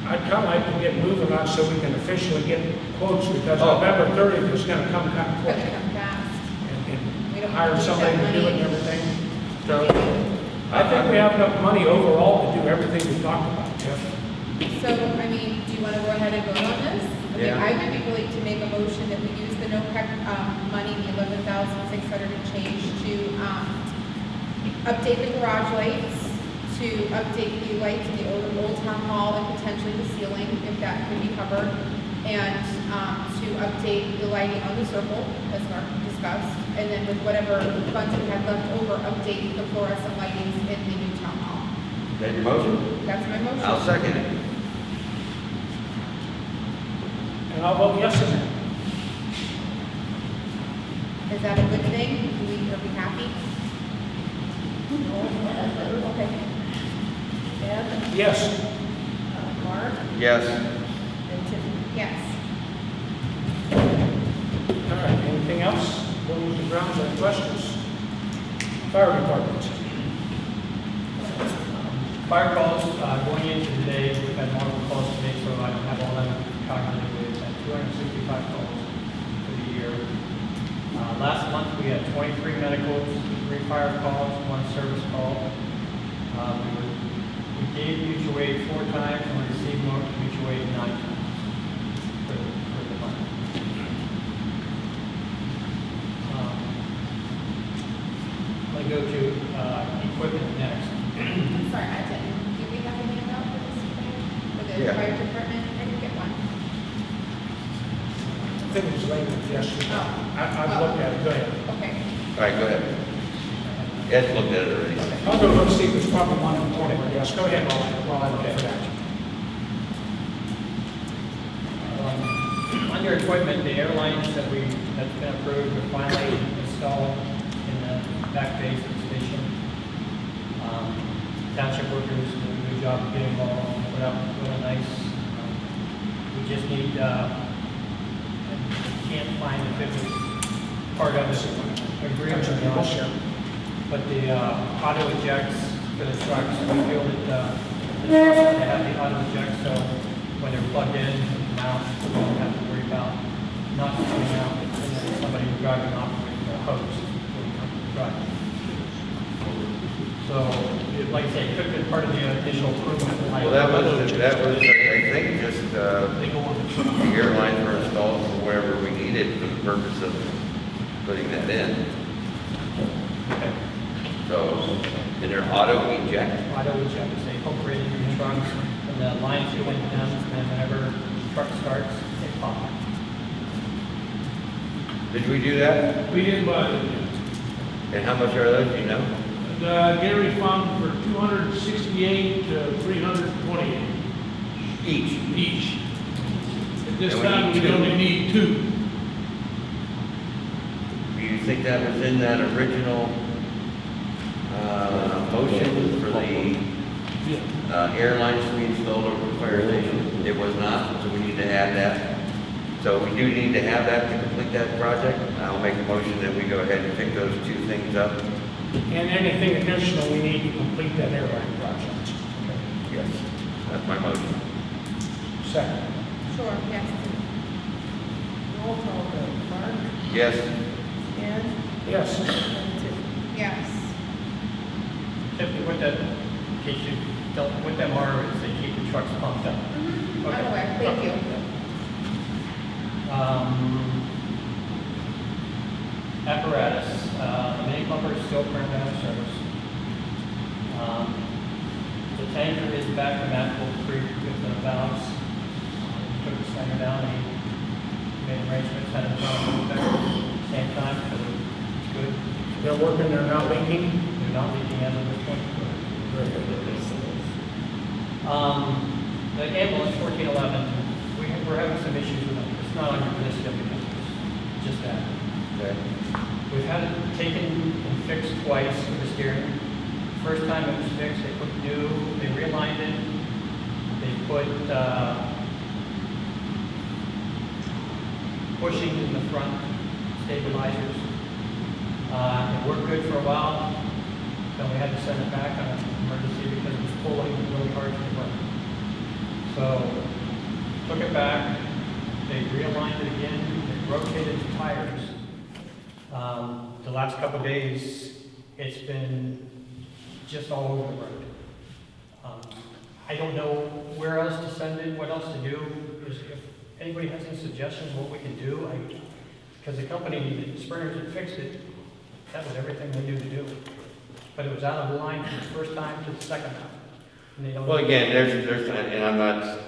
S4: I'd kind of like to get moving on so we can officially get quotes, because
S1: Oh.
S4: November 30th is gonna come kind of
S6: It's
S4: quick.
S6: gonna come fast. We
S4: And
S6: don't
S4: hire
S6: want to lose
S4: somebody
S6: that
S4: to do it
S6: money.
S4: and everything. So, I think we have enough money overall to do everything we talked about, Jeff.
S6: So, I mean, do you want to go ahead and vote on this? Okay,
S1: Yeah.
S6: I would be willing to make a motion that we use the NOPEC, money, the 11,600 and change to, update the garage lights, to update the lights in the old town hall and potentially the ceiling, if that could be covered, and, to update the lighting on the circle, as Mark discussed, and then with whatever funds we have left over, update the fluorescent lightings in the new town hall.
S1: Is that your motion?
S6: That's my motion.
S1: I'll second it.
S4: And I'll vote yes on that.
S6: Is that a good thing? Are we happy? Okay.
S5: Ed,
S4: Yes.
S5: Mark,
S1: Yes.
S5: and Tiffany.
S6: Yes.
S4: All right, anything else? Buildings and grounds, any questions? Fire department.
S9: Fire calls, going into today, we've had multiple calls today, so I don't have all them calculated. We've had 265 calls for the year. Last month, we had 23 medicals, 3 fire calls, 1 service call. We gave mutual aid 4 times, and we received mutual aid 9 times for the month. I'm going to go to equipment next.
S6: I'm sorry, I didn't. Do we have a handout for this today? For the
S1: Yeah.
S6: fire department? I didn't get one.
S4: I think it was labeled yesterday.
S6: Oh.
S4: I've looked at it, go ahead.
S6: Okay.
S1: All right, go ahead. Ed looked at it already.
S4: I'll go look, see if there's probably one in the corner, yes, go ahead while I look for that.
S9: Under equipment, the airlines that's been approved are finally installed in the back base of the station. Township workers do a good job of getting all put up really nice. We just need, I can't find if it was part of this agreement or not. But the auto ejects for the trucks, we feel that the trucks, they have the auto eject, so when they're plugged in, mount, we don't have to worry about not coming out, and then somebody driving off with the hose. Driving. So, like I say, it could have been part of the initial improvement.
S1: Well, that was, I think, just, the airlines were installed for wherever we needed for the purpose of putting that in.
S9: Okay.
S1: So, in their auto eject,
S9: Auto eject, they hook right into the trucks, and the lines go into them, and then whenever the truck starts, they pop.
S1: did we do that?
S8: We didn't buy it.
S1: And how much are those, do you know?
S8: Gary found for 268 to 328
S1: Each.
S8: each. At this
S1: And we
S8: time,
S1: need
S8: we
S1: two.
S8: only need 2.
S1: Do you think that was in that original, motion for the, airlines to be installed over the fire station? It was not, so we need to add that. So we do need to have that to complete that project. I'll make a motion that we go ahead and pick those 2 things up.
S4: And anything additional we need to complete that airline project.
S1: Yes, that's my motion.
S4: Second.
S6: Sure, yes.
S5: Roll call vote. Mark,
S1: Yes,
S5: Ed,
S4: Yes.
S5: and Tiffany.
S6: Yes.
S9: Tiffany, what that, in case you don't, what them are is they keep the trucks pumped up.
S6: I'm
S9: Okay.
S6: aware, thank you.
S9: Apparatus, the mini pumper is still currently out of service. The tanker is back from Apple Creek with the valves. Took the center down, he made arrangements, had it done at the same time, so it's good.
S4: They're working, they're not leaking?
S9: They're not leaking as of this point.
S4: Very good.
S9: The ambulance 1411, we're having some issues with it. It's not on your list yet because it's just that.
S1: okay.
S9: We've had it taken and fixed twice with the steering. First time it was fixed, they put new, they realigned it. They put bushing in the front, stabilizers. It worked good for a while, then we had to send it back on an emergency because it was pulling really hard to the work. So, took it back, they realigned it again, they rotated the tires. The last couple of days, it's been just all over the road. I don't know where else to send it, what else to do. If anybody has any suggestions what we can do, because the company, the sprinters that fixed it, that was everything they knew to do. But it was out of line from the first time to the second time. And they don't.
S1: Well, again, there's, and I'm not,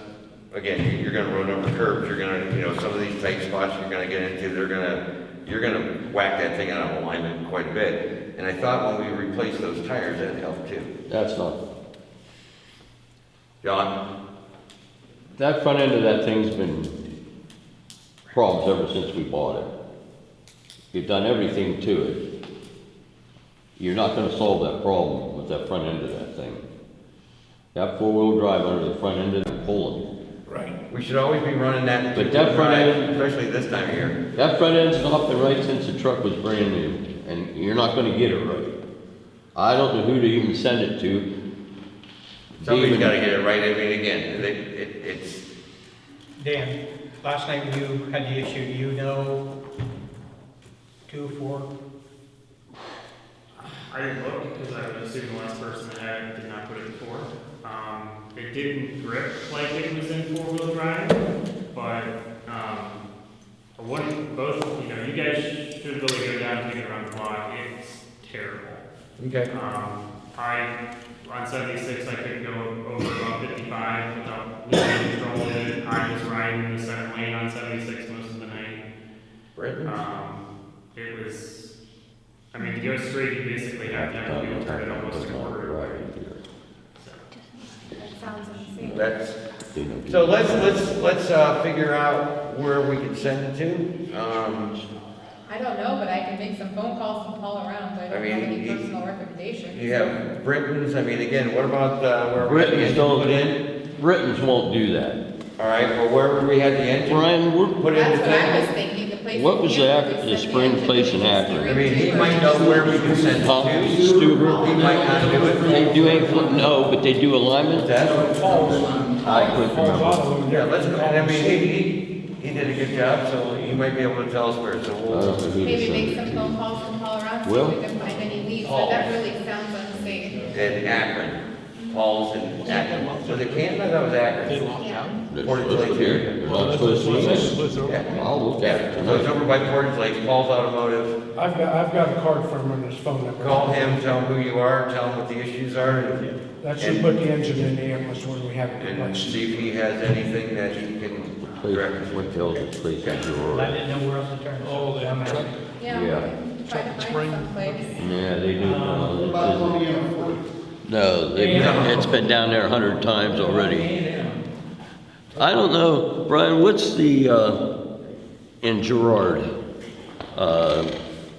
S1: again, you're gonna run over curbs, you're gonna, some of these tight spots you're gonna get into, you're gonna whack that thing out of alignment quite a bit. And I thought when we replaced those tires, that helped too.
S2: That's not,
S1: John?
S2: that front end of that thing's been problems ever since we bought it. We've done everything to it. You're not gonna solve that problem with that front end of that thing. That four-wheel drive under the front end of it pulling.
S4: Right.
S1: We should always be running that.
S2: But that front end-
S1: Especially this time of year.
S2: That front end's not been right since the truck was brand new, and you're not gonna get it right. I don't know who to even send it to.
S1: Somebody's
S2: David-
S1: gotta get it right. I mean, again, it's,
S9: Dan, last night when you had the issue, do you know 2, 4?
S10: I didn't look because I would assume the last person that had it did not put it before. It didn't grip like it was in four-wheel drive, but both, you guys should really go down and take it around the block. It's terrible.
S1: okay.
S10: On 76, I couldn't go over about 55 without losing control of it. I was riding in the center lane on 76 most of the night.
S1: Britton?
S10: It was, to go straight, you basically have to have the wheel turn it almost a quarter of the way.
S6: That sounds insane.
S1: That's, so let's figure out where we can send it to.
S6: I don't know, but I can make some phone calls and call around, but I don't have any personal recommendations.
S1: You have Britton's, again, what about, where we had the
S2: Britton's
S1: engine
S2: don't,
S1: put in?
S2: Britton's won't do that.
S1: All right, well, wherever we had the engine.
S2: Brian,
S1: Put in
S6: That's
S1: the
S6: what I was
S1: thing.
S6: thinking, the place.
S2: What
S6: in
S2: was
S6: here,
S2: the
S6: we sent
S2: spring
S6: engine
S2: place in
S6: to
S2: Akron?
S1: I mean, he might know where we can send it
S2: Huh?
S1: to.
S2: Stuber?
S1: He might not do it.
S2: They do anything, no, but they do alignment?
S1: That's
S2: I couldn't remember.
S1: Yeah, let's go, he did a good job, so he might be able to tell us where, so
S2: I
S1: we'll.
S2: don't know who to
S6: Maybe
S2: send
S6: make
S2: it.
S6: some phone calls and call around, see
S2: Will?
S6: if we can find any leads, but that really sounds unsafe.
S1: In Akron, Paul's in Akron. Was it Canada? That was Akron.
S6: Yeah.
S2: They're
S1: Portage
S2: supposed
S1: Lake
S2: to be.
S1: area.
S2: They're not supposed to be.
S1: Yeah.
S2: I'll look at it
S1: So it's
S2: tonight.
S1: over by Portage Lake, Paul's Automotive.
S4: I've got a card from him on his phone number.
S1: Call him, tell him who you are, tell him what the issues are,
S4: That should put the engine in the ambulance when we have it
S1: and
S4: replaced.
S1: see if he has anything that he can direct us
S2: What
S1: with.
S2: tells us place in
S9: I
S2: Aurora?
S9: didn't know where else to turn.
S11: Oh,
S9: I'm
S11: that
S9: out.
S11: truck.
S6: Yeah, we
S2: Yeah.
S6: can try to find someplace.
S2: Yeah, they do.
S11: About 20 and 40.
S2: No, it's been down there 100 times already. I don't know, Brian, what's the, in Gerard,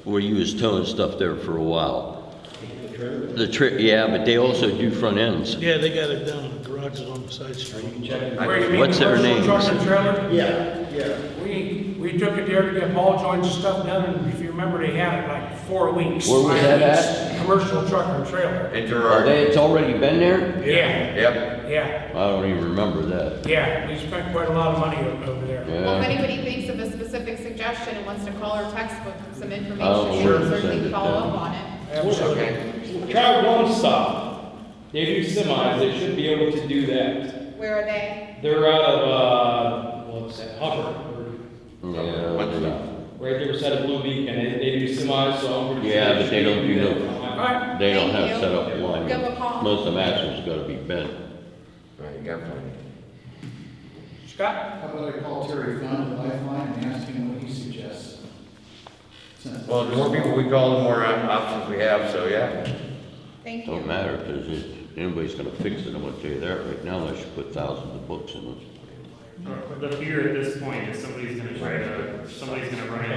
S2: where you was towing stuff there for a while? The trip, yeah, but they also do front ends.
S11: Yeah, they got it down in the garages on the side street.
S4: Where you mean,
S2: What's their
S4: commercial
S2: names?
S4: Truck and trailer?
S11: Yeah.
S4: We took it there to get ball joints and stuff done, and if you remember, they had it like 4 weeks.
S2: Where was
S4: 5
S2: that
S4: weeks.
S2: at?
S4: Commercial truck and trailer.
S1: In
S2: Are
S1: Gerard.
S2: it's already been there?
S4: Yeah,
S1: Yep.
S4: yeah,
S2: I don't even remember that.
S4: yeah, we spent quite a lot of money over there.
S6: Well, if
S2: Yeah.
S6: anybody thinks of a specific suggestion and wants to call or text with some
S2: Oh,
S6: information, we
S2: sure.
S6: can certainly
S2: Send it
S6: follow
S2: down.
S6: up on it.
S4: Absolutely.
S1: Okay.
S12: Try one stop. They do semis, they should be able to do that.
S6: Where are they?
S12: They're out of, what's that, Hubbard,
S2: Yeah.
S12: right there beside of Blue Beacon, they do semis, so I'm pretty sure.
S2: Yeah, but they don't do no,
S4: Alright,
S2: they don't
S6: Thank
S2: have
S6: you.
S2: set up
S6: Give 'em a
S2: alignment.
S6: call.
S2: Most of the axles gotta be bent.
S1: All right, you got plenty.
S4: Scott?
S11: How about I call Terry Fund at Lifeline and ask him what he suggests?
S1: Well, the more people we call, the more options we have, so yeah.
S6: Thank you.
S2: Don't matter, because if anybody's gonna fix it, I'm gonna tell you that right now, they should put thousands of books in it.
S10: The fear at this point is somebody's gonna run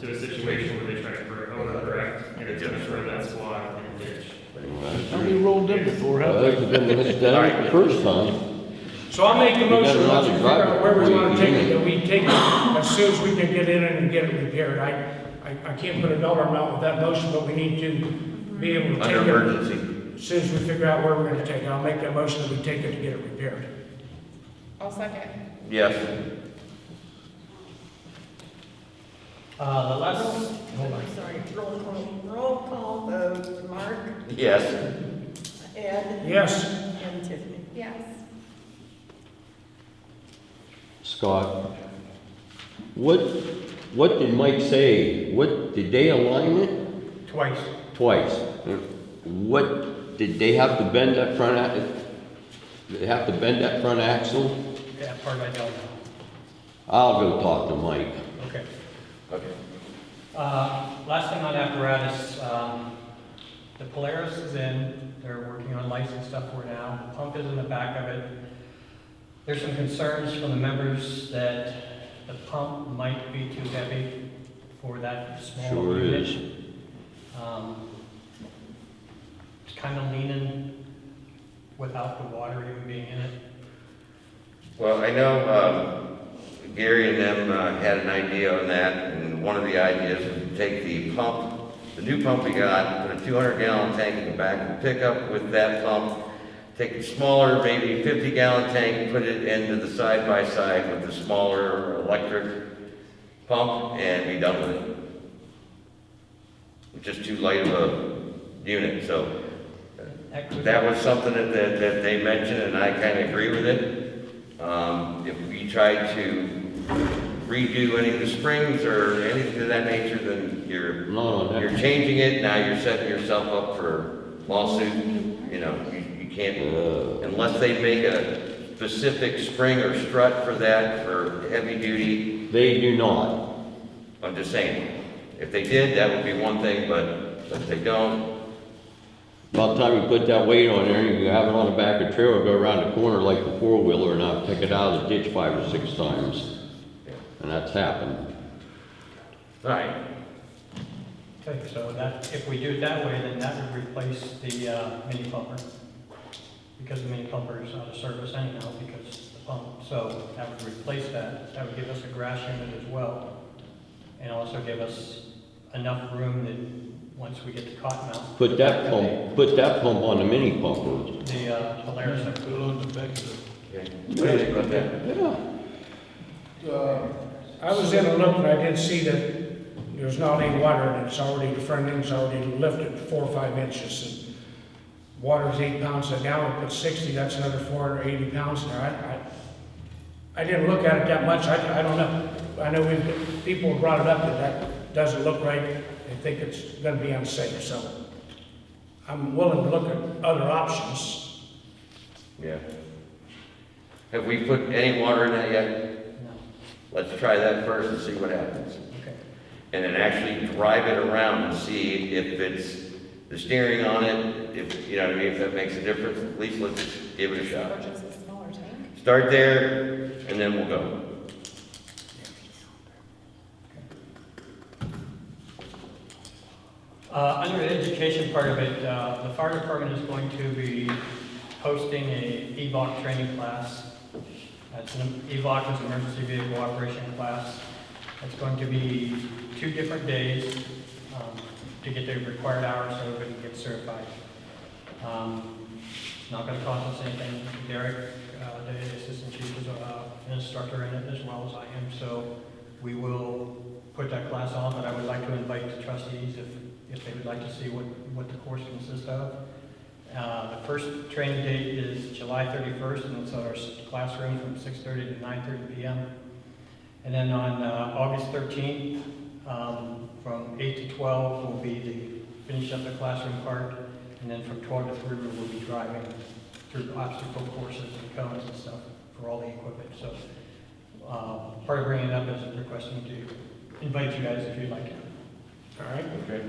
S10: into a situation where they try to overcorrect, and it's gonna throw that squad in a ditch.
S11: How many rolled in before,
S2: Well,
S11: haven't
S2: it's been misdone the first time.
S4: So I'll make the
S2: got
S4: motion,
S2: another
S4: once we figure out
S2: driver
S4: where we
S2: before
S4: wanna
S2: you
S4: take
S2: get
S4: it,
S2: in.
S4: that we take it as soon as we can get in and get it repaired. I I can't put a dollar amount with that motion, but we need to be able to take
S1: Under
S4: it.
S1: emergency.
S4: As soon as we figure out where we're gonna take it, I'll make that motion that we take it to get it repaired.
S6: I'll second.
S1: Yes.
S9: The last,
S5: I'm sorry, roll call vote, Mark,
S1: Yes.
S5: Ed,
S4: Yes,
S5: and Tiffany.
S6: Yes.
S2: Scott, what did Mike say? What, did they align it?
S9: twice.
S2: Twice. What, did they have to bend that front, they have to bend that front axle?
S9: That part I don't know.
S2: I'll go talk to Mike.
S9: Okay.
S1: Okay.
S9: Last thing on apparatus, the Polaris is in, they're working on lights and stuff for it now. The pump is in the back of it. There's some concerns from the members that the pump might be too heavy for that small
S2: Sure
S9: unit.
S2: is.
S9: It's kind of leaning without the water even being in it.
S1: Well, I know Gary and them had an idea on that, and one of the ideas was to take the pump, the new pump we got, put a 200-gallon tank in the back of the pickup with that pump, take a smaller, maybe 50-gallon tank, put it into the side-by-side with the smaller electric pump, and be done with it. It's just too light of a unit, so that was something that they mentioned, and I kind of agree with it. If we tried to redo any of the springs or anything of that nature, then you're changing it, now you're setting yourself up for lawsuit. You know, you can't, unless they make a specific spring or strut for that, for heavy duty.
S2: They do not.
S1: I'm just saying, if they did, that would be one thing, but if they don't,
S2: By the time you put that weight on there, you have it on the back of the trailer, go around the corner like the four-wheeler, and I'll pick it out of the ditch 5 or 6 times. And that's happened.
S1: all right.
S9: Okay, so that, if we do it that way, then that would replace the mini pumper. Because the mini pumper is out of service anyhow because it's the pump. So that would replace that. That would give us a grass unit as well. And also give us enough room that once we get the cotton out.
S2: Put that pump on the mini pumper.
S9: The Polaris.
S11: Put it on the back of
S1: Okay. What do you think about that?
S2: Yeah.
S4: I was in and looked, and I did see that there's not any water, and it's already, the front end's already lifted 4 or 5 inches. And water's 8 pounds a gallon, put 60, that's another 480 pounds there. I didn't look at it that much, I don't know. I know people have brought it up that doesn't look right, they think it's gonna be unsafe, so I'm willing to look at other options.
S1: Yeah. Have we put any water in that yet?
S9: No.
S1: Let's try that first and see what happens.
S9: Okay.
S1: And then actually drive it around and see if it's the steering on it, if, you know what I mean, if that makes a difference. At least let's give it a shot.
S6: Or just a smaller tank.
S1: Start there, and then we'll go.
S9: Under the education part of it, the fire department is going to be hosting a EVOC training class. That's an EVOC is an emergency vehicle operation class. It's going to be 2 different days to get the required hours so everybody can get certified. It's not going to cost us anything. Derek, the assistant chief, is an instructor in it as well as I am. So we will put that class on, but I would like to invite the trustees if they would like to see what the course consists of. The first training date is July 31st, and it's our classroom from 6:30 to 9:30 p.m. And then on August 13th, from 8 to 12 will be the finish up the classroom part, and then from 12 to 3 we'll be driving through obstacle courses and cones and stuff for all the equipment. So part of bringing it up is requesting to invite you guys if you'd like to.
S4: All right?
S1: Okay.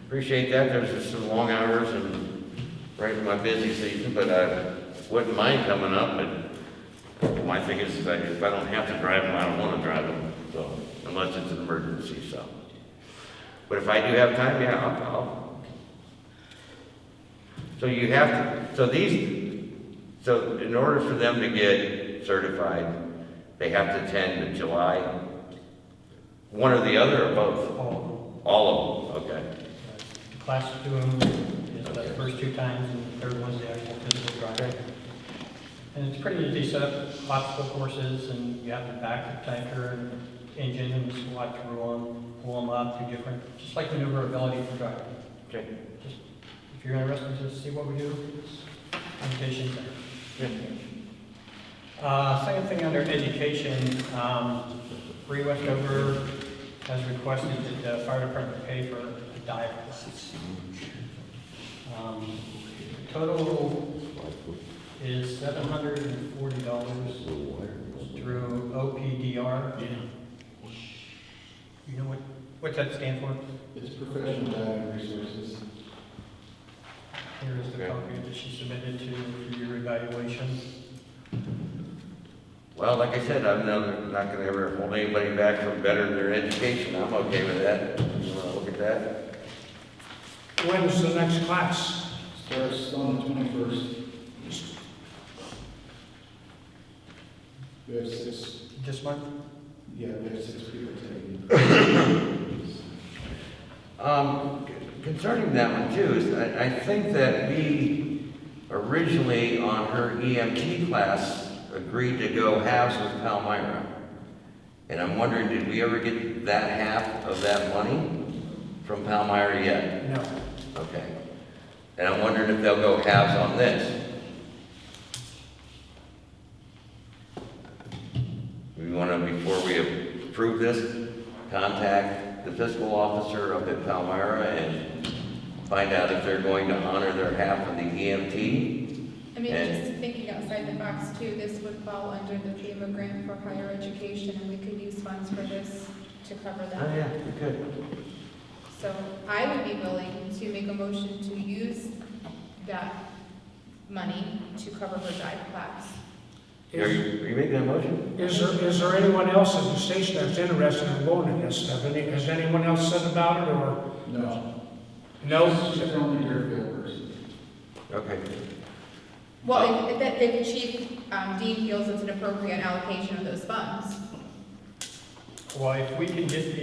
S1: Appreciate that. There's just some long hours and right in my busy season, but I wouldn't mind coming up. But my thing is, if I don't have to drive them, I don't want to drive them. So unless it's an emergency, so. But if I do have time, yeah, I'll. So you have to. So in order for them to get certified, they have to attend the July. One or the other, or both?
S9: All
S1: All of them, okay.
S9: of them. The class to them is the first 2 times, and the third one's the actual physical driving. And it's pretty easy set up, obstacle courses, and you have to back the tanker and engine and swat through them, pull them up, do different, just like maneuverability for driving.
S1: Okay.
S9: Just, if you're interested to see what we do, invitations there. Second thing under education, Bree Westover has requested that the fire department pay for a dive class. Total is $740 through OPDR. You know what that stand for?
S11: It's professional diving resources.
S9: Here is the copy that she submitted to for your evaluation.
S1: Well, like I said, I'm not gonna ever hold anybody back from bettering their education. I'm okay with that. You wanna look at that?
S4: When's the next class?
S11: Starts on the 21st. We have 6,
S9: This month?
S11: yeah, we have 6 people taking.
S1: Concerning that one too, is I think that we originally on her EMT class agreed to go halves with Palmyra. And I'm wondering, did we ever get that half of that money from Palmyra yet?
S4: No.
S1: Okay. And I'm wondering if they'll go halves on this. We want to, before we approve this, contact the fiscal officer up at Palmyra and find out if they're going to honor their half of the EMT.
S6: I mean,
S1: And-
S6: just thinking outside the box too, this would fall under the FEMA grant for higher education, and we could use funds for this to cover
S1: Oh,
S6: that.
S1: yeah, we could.
S6: So I would be willing to make a motion to use that money to cover her dive class.
S1: Are you making that motion?
S4: Is there anyone else at the station that's interested in going to this stuff? Has anyone else said about it, or?
S11: No.
S4: No?
S11: She's the only Deerfield person.
S1: Okay.
S6: Well, if Chief Dean feels it's an appropriate allocation of those funds.
S9: Well, if we can get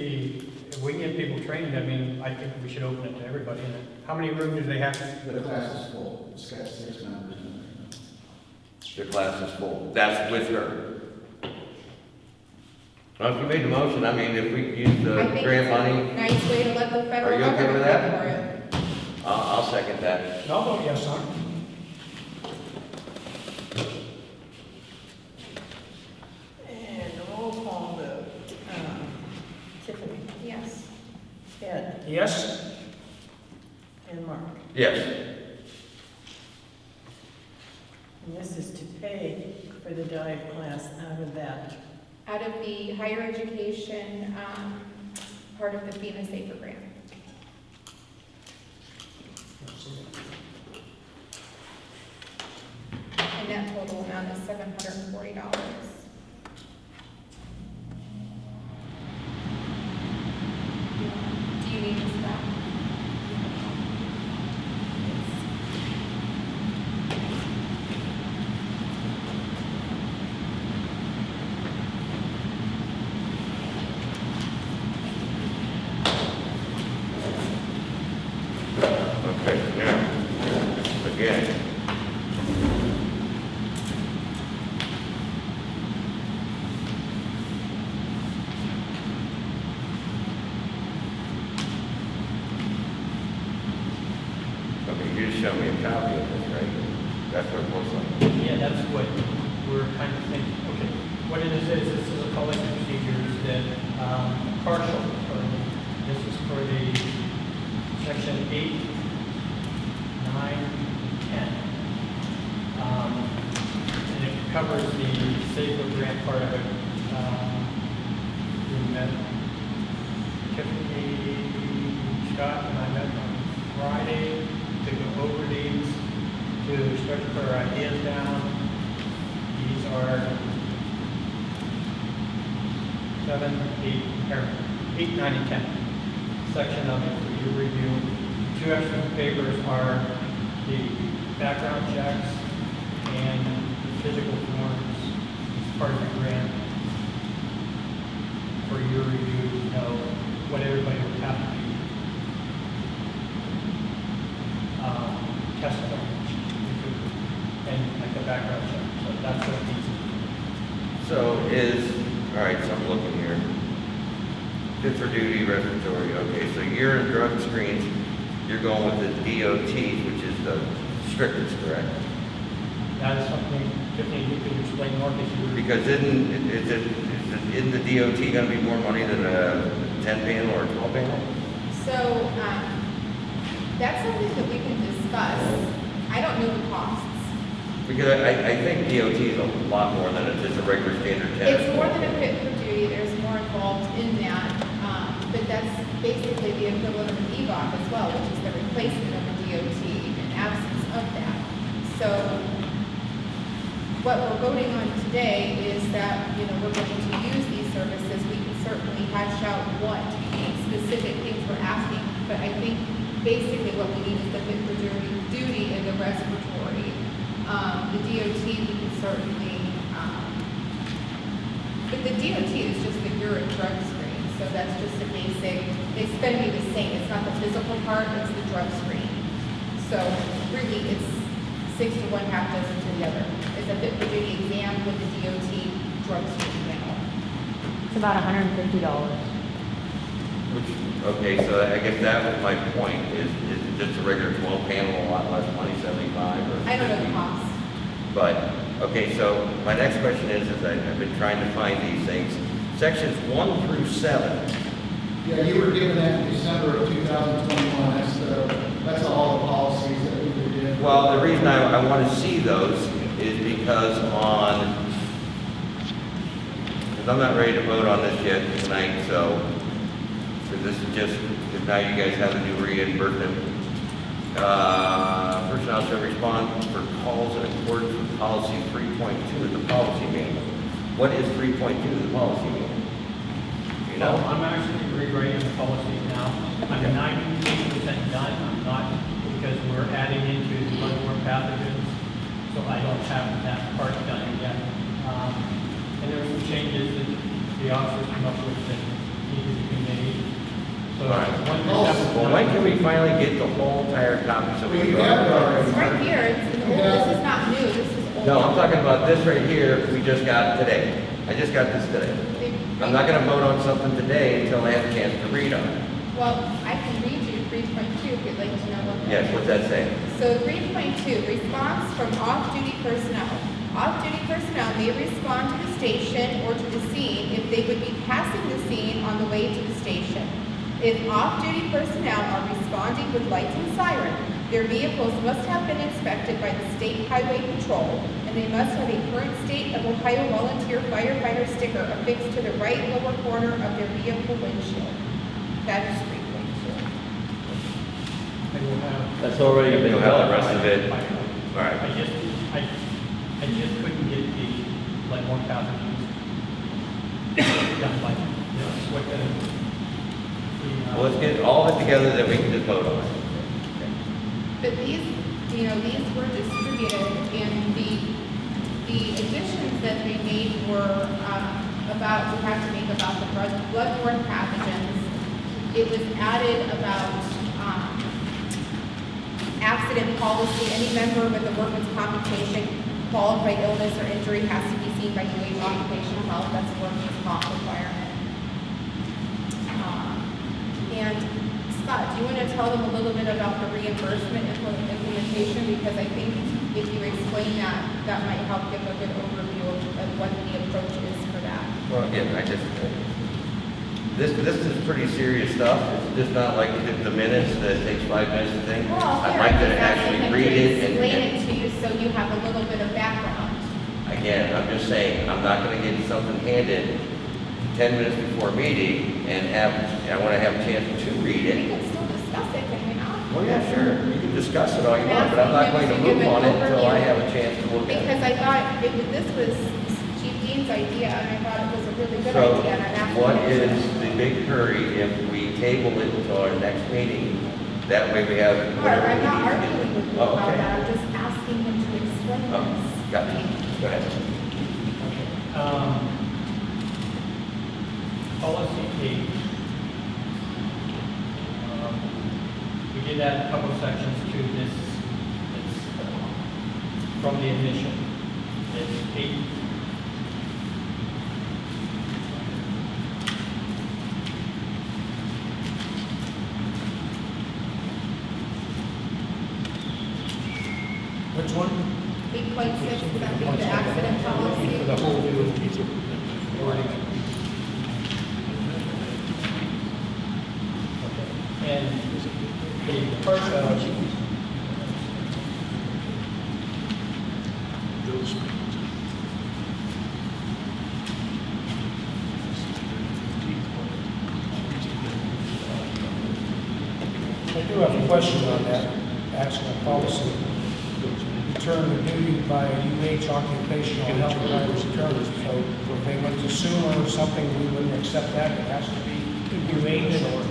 S9: people trained, I mean, I think we should open it to everybody. And how many rooms do they have?
S11: The class is full. It's got 6 members in it.
S1: The class is full. That's with her. Well, if you made the motion, I mean, if we use the
S6: I think
S1: grant
S6: it's
S1: money,
S6: a nice way to let the
S1: Are
S6: federal
S1: you okay
S6: government
S1: with
S6: pay
S1: that?
S6: for it.
S1: I'll second that.
S4: I'll vote yes on it.
S5: And roll call vote. Tiffany,
S6: Yes.
S5: Ed,
S4: Yes?
S5: and Mark.
S1: Yes.
S5: And this is to pay for the dive class out of that.
S6: Out of the higher education, part of the FEMA Safer Grant. And that total amount is $740. Do you need this back?
S1: Okay, now, again. Okay, you just showed me a copy of this, right? That's what it looks like.
S9: Yeah, that's what we're kind of thinking. Okay, what it is this is a policy procedures that partial, this is for the section 8, 9, 10. And it covers the safer grant part of it. We met Tiffany, Scott, and I met on Friday to go over these, to start to put our ideas down. These are 7, 8, 9, and 10 section of it for your review. 2 extra papers are the background checks and the physical forms as part of the grant for your review. know what everybody would have to be tested on, and like a background check, so that's what needs to be.
S1: So all right, so I'm looking here. Fit for duty, respiratory, okay, so urine drug screens, you're going with the DOT, which is the strictest, correct?
S9: That is something, Tiffany, you could explain more because you were.
S1: Because isn't the DOT gonna be more money than a 10 panel or a 12 panel?
S6: So, that's something that we can discuss. I don't know the costs.
S1: Because I think DOT is a lot more than just a regular standard 10.
S6: It's more than a fit for duty, there's more involved in that, but that's basically the equivalent of an EVOC as well, which is the replacement of a DOT in absence of that. So, what we're voting on today is that, you know, we're going to use these services. We can certainly hash out what specific things we're asking, but I think basically what we need is the fit for duty and the respiratory. The DOT, we can certainly, but the DOT is just the urine drug screen, so that's just a basic, it's going to be the same. It's not the physical part, it's the drug screen. So really, it's 6 to 1, half dozen to the other. It's a fit for duty exam with the DOT drug screen panel.
S3: It's about $150.
S1: Okay, so I guess that was my point, is just a regular 12 panel a lot less money, 75 or 50?
S6: I don't know the cost.
S1: But, okay, so my next question is I've been trying to find these things. Sections 1 through 7.
S11: Yeah, you were given that in December of 2021. That's all the policies that we did.
S1: Well, the reason I want to see those is because I'm not ready to vote on this yet tonight, so this is just, because now you guys have a new reimbursement. Personnel shall respond for calls in accordance with policy 3.2 of the policy manual. What is 3.2 of the policy manual? You
S9: No,
S1: know?
S9: I'm actually rewriting the policy now. I'm 98% done. I'm not, because we're adding into the bloodborne pathogens, so I don't have that part done yet. And there were some changes that the officers come up with that needed to be made. So,
S1: All right.
S9: well,
S1: When can we finally get the whole entire copy? So
S11: We have it already.
S6: It's right here, it's an old, this is not new, this is old.
S1: No, I'm talking about this right here, we just got today. I just got this today. I'm not gonna vote on something today until I have a chance to read on it.
S6: Well, I can read you 3.2 if you'd like to know what that is.
S1: Yes, what's that saying?
S6: So 3.2, response from off-duty personnel. Off-duty personnel may respond to the station or to the scene if they would be passing the scene on the way to the station. If off-duty personnel are responding with lights and siren, their vehicles must have been inspected by the State Highway Patrol, and they must have a current State of Ohio Volunteer Firefighter sticker affixed to the right lower corner of their vehicle windshield. That is 3.2.
S9: I will have.
S2: That's already been
S1: You'll have
S2: done.
S1: the rest of it. All right.
S9: I just couldn't get the, like, more pathogens done, like, you know, what the.
S1: Well, let's get all of it together, then we can just vote on it.
S6: But these, you know, these were distributed, and the additions that they made were about, we have to make about the bloodborne pathogens. It was added about accident policy. Any member with a workman's compensation qualified illness or injury has to be seen by UH Occupational Health. That's a workman's comp requirement. And Scott, do you want to tell them a little bit about the reimbursement implementation? Because I think if you explain that, that might help give a good overview of what the approach is for that.
S1: Well, again, this is pretty serious stuff. It's just not like the minutes that takes 5 minutes to think.
S6: Well,
S1: I'd
S6: here,
S1: like
S6: I'm
S1: to
S6: just asking
S1: actually
S6: him
S1: read
S6: to
S1: it
S6: explain
S1: and,
S6: it to you so you have a little bit of background.
S1: again, I'm just saying, I'm not gonna get something handed 10 minutes before a meeting and I wanna have a chance to read
S6: We
S1: it.
S6: can still discuss it, can we not?
S1: Well, yeah, sure, you can discuss it all you want, but I'm not going to move on it until I have a chance to look at
S6: Because
S1: it.
S6: I thought this was Chief Dean's idea, and I thought it was a really good
S1: So,
S6: idea, and I'm asking
S1: what
S6: him to-
S1: is the big hurry if we table it until our next meeting? That way we have whatever we
S6: I'm not
S1: need to
S6: arguing with
S1: do.
S6: you
S1: Oh,
S6: about
S1: okay.
S6: that, I'm just asking him to explain
S1: Oh,
S6: this.
S1: got it. Go ahead.
S9: Policy 8 did add a couple sections to this, from the admission. It's 8.
S4: Which one?
S6: 8.6, is that the accident policy?
S9: For the whole new wording. Okay. And the part
S4: I do have a question on that accident policy. Return to duty by UH occupational health providers attorneys. So if they went to sue or something, we wouldn't accept that. It has to be UH or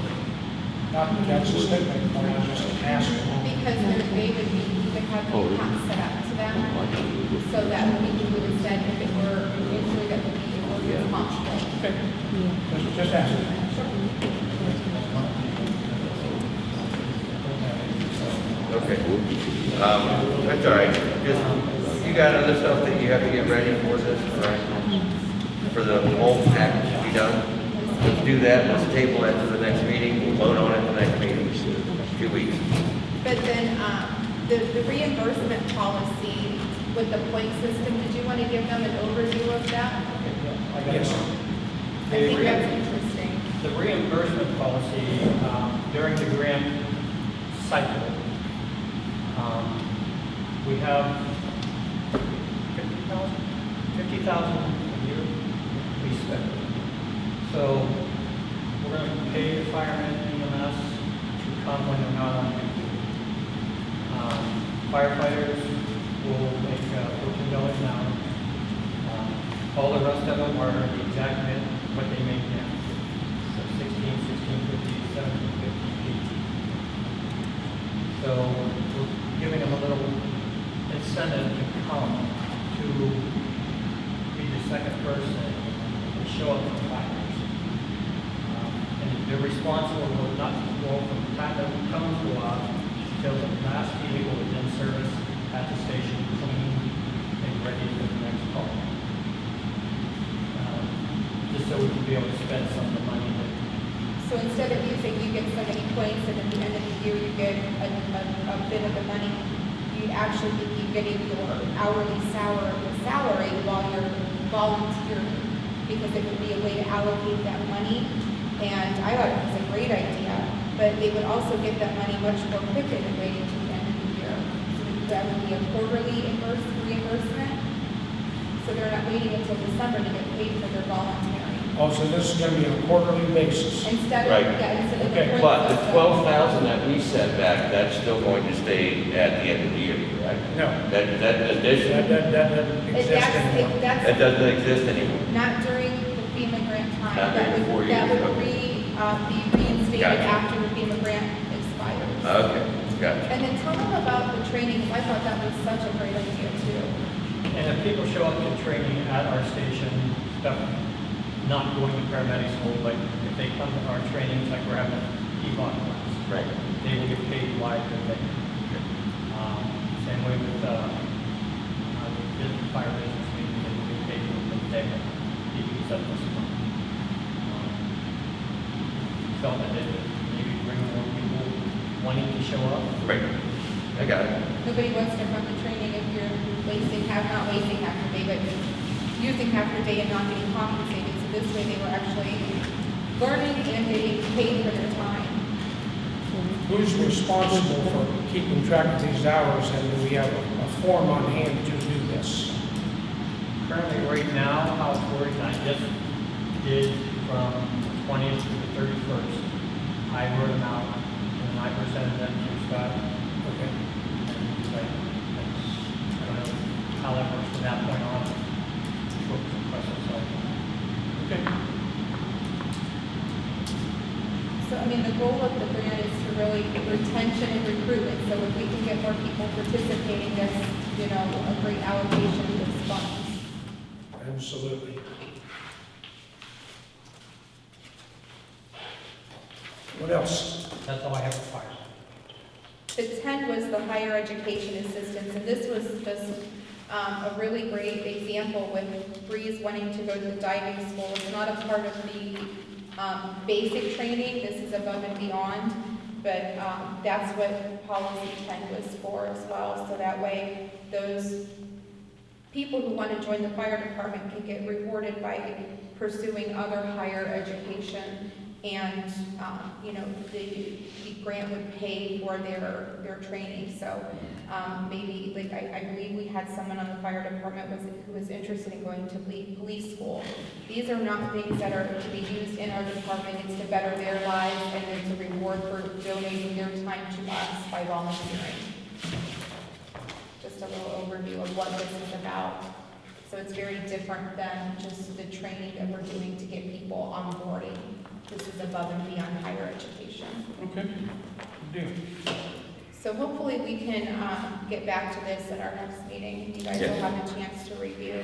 S4: not. That's a statement. I'm just asking.
S6: Because they would be, you would have the account set up to them, so that we would have said if it were an injury that would be responsible.
S4: Okay. Just asking.
S1: Okay. That's all right. Just, you got other stuff that you have to get ready for this, all right? For the whole package to be done? Let's do that. Let's table that to the next meeting. We'll vote on it the next meeting. 2 weeks.
S6: But then, the reimbursement policy with the point system, did you want to give them an overview of that?
S4: Yes.
S6: I think that's interesting.
S9: The reimbursement policy, during the grant cycle, we have 50,000 a year we spend. So we're going to pay the firemen and EMS to come when they're not on duty. Firefighters will make $14 an hour. All the rest of them are the exact bit what they make now. So 16, 16.50, 17.50, 18. So we're giving them a little incentive to come to be the second person and show up for fires. And they're responsible for not well, from the time that we come to until the last vehicle is in service at the station, clean and ready for the next call. Just so we can be able to spend some of the money that
S6: So instead of using, you get so many points, and at the end of the year, you get a bit of the money, you actually be getting your hourly salary while you're volunteering, because it would be a way to allocate that money. And I thought it was a great idea, but they would also get that money much more quicker than waiting to the end of the year. So that would be a quarterly reimbursement, so they're not waiting until December to get paid for their volunteering.
S4: Oh, so this is going to be on a quarterly basis.
S6: Instead of,
S1: Right.
S6: yeah, instead of.
S4: Okay,
S1: But the 12,000 that we set back, that's still going to stay at the end of the year, correct?
S4: No.
S1: That addition,
S4: That doesn't exist anymore.
S1: that
S6: That's
S1: doesn't exist anymore.
S6: not during the FEMA grant time.
S1: Not during 4 years,
S6: That would
S1: okay.
S6: be reinstated
S1: Gotcha.
S6: after the FEMA grant expires.
S1: Okay, gotcha.
S6: And then tell them about the training, 'cause I thought that was such a great idea too.
S9: And if people show up to training at our station, not going to paramedic school, but if they come to our trainings, like we're having an EVOC class,
S1: Right.
S9: they will get paid live and they. Same way with the fire business meeting, they will get paid for the day. Felt that it would maybe bring more people wanting to show up.
S1: Right. I got it.
S6: Nobody wants to run the training if you're not wasting half your day, but using half your day and not getting compensated. So this way they were actually learning and getting paid for their time.
S4: Who's responsible for keeping track of these hours, and do we have a form on hand to do this?
S9: Currently, right now, how it's working, I just did from 20th to the 31st. I wrote them out, and I presented them to Scott.
S4: Okay.
S9: And I don't know how that works from that point on. What the process like.
S4: Okay.
S6: So, I mean, the goal of the grant is to really retention and recruitment. So if we can get more people participating, that's, a great allocation of those funds.
S4: Absolutely. What else?
S9: That's all I have for fire.
S6: The 10 was the higher education assistance, and this was just a really great example with Breeze wanting to go to the diving school. It's not a part of the basic training, this is above and beyond, but that's what policy 10 was for as well. So that way, those people who want to join the fire department can get rewarded by pursuing other higher education, and you know, the grant would pay for their training. So maybe, like, I believe we had someone on the fire department who was interested in going to police school. These are not things that are to be used in our department. It's to better their lives, and it's a reward for donating their time to us by volunteering. Just a little overview of what this is about. So it's very different than just the training that we're doing to get people onboarding. This is above and beyond higher education.
S12: Okay, good deal.
S6: So hopefully we can get back to this at our next meeting. You guys will have a chance to review.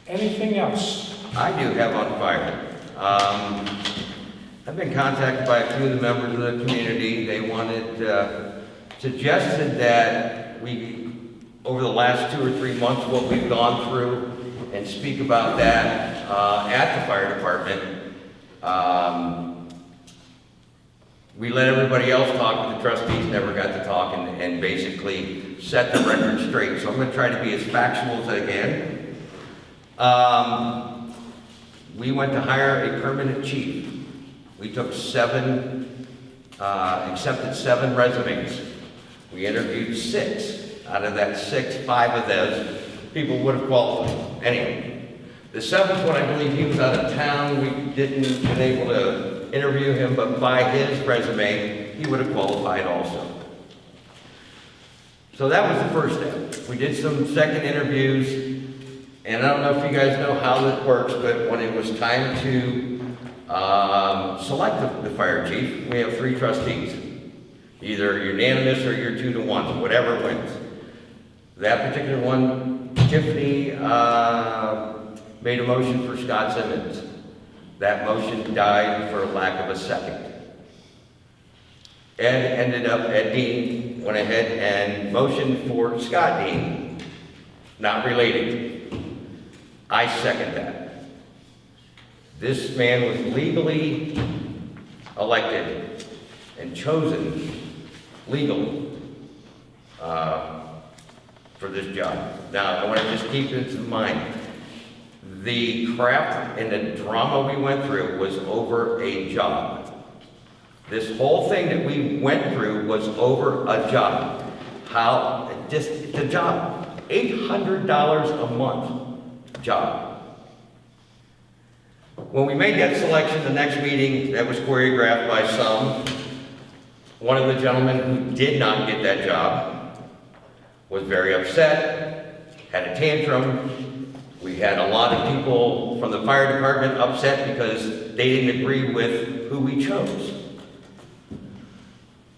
S4: Anything else?
S1: I do have on fire. I've been contacted by a few of the members of the community. They suggested that we, over the last 2 or 3 months, what we've gone through, and speak about that at the fire department. We let everybody else talk, but the trustees never got to talk and basically set the record straight. So I'm going to try to be as factual as I can. We went to hire a permanent chief. We took accepted 7 resumes. We interviewed 6. Out of that 6, 5 of those people would have qualified. Anyway, the 7th one, I believe he was out of town. We didn't been able to interview him, but by his resume, he would have qualified also. So that was the first step. We did some second interviews, and I don't know if you guys know how this works, but when it was time to select the fire chief, we have 3 trustees. Either unanimous or you're 2-to-1, whatever wins. That particular one, Tiffany made a motion for Scott Simmons. That motion died for lack of a second. Ed Dean went ahead and motioned for Scott Dean, not related. I second that. This man was legally elected and chosen legally for this job. Now, I want to just keep this in mind. The crap and the drama we went through was over a job. This whole thing that we went through was over a job. The job, $800 a month job. When we made that selection, the next meeting that was choreographed by some, one of the gentlemen who did not get that job was very upset, had a tantrum. We had a lot of people from the fire department upset because they didn't agree with who we chose.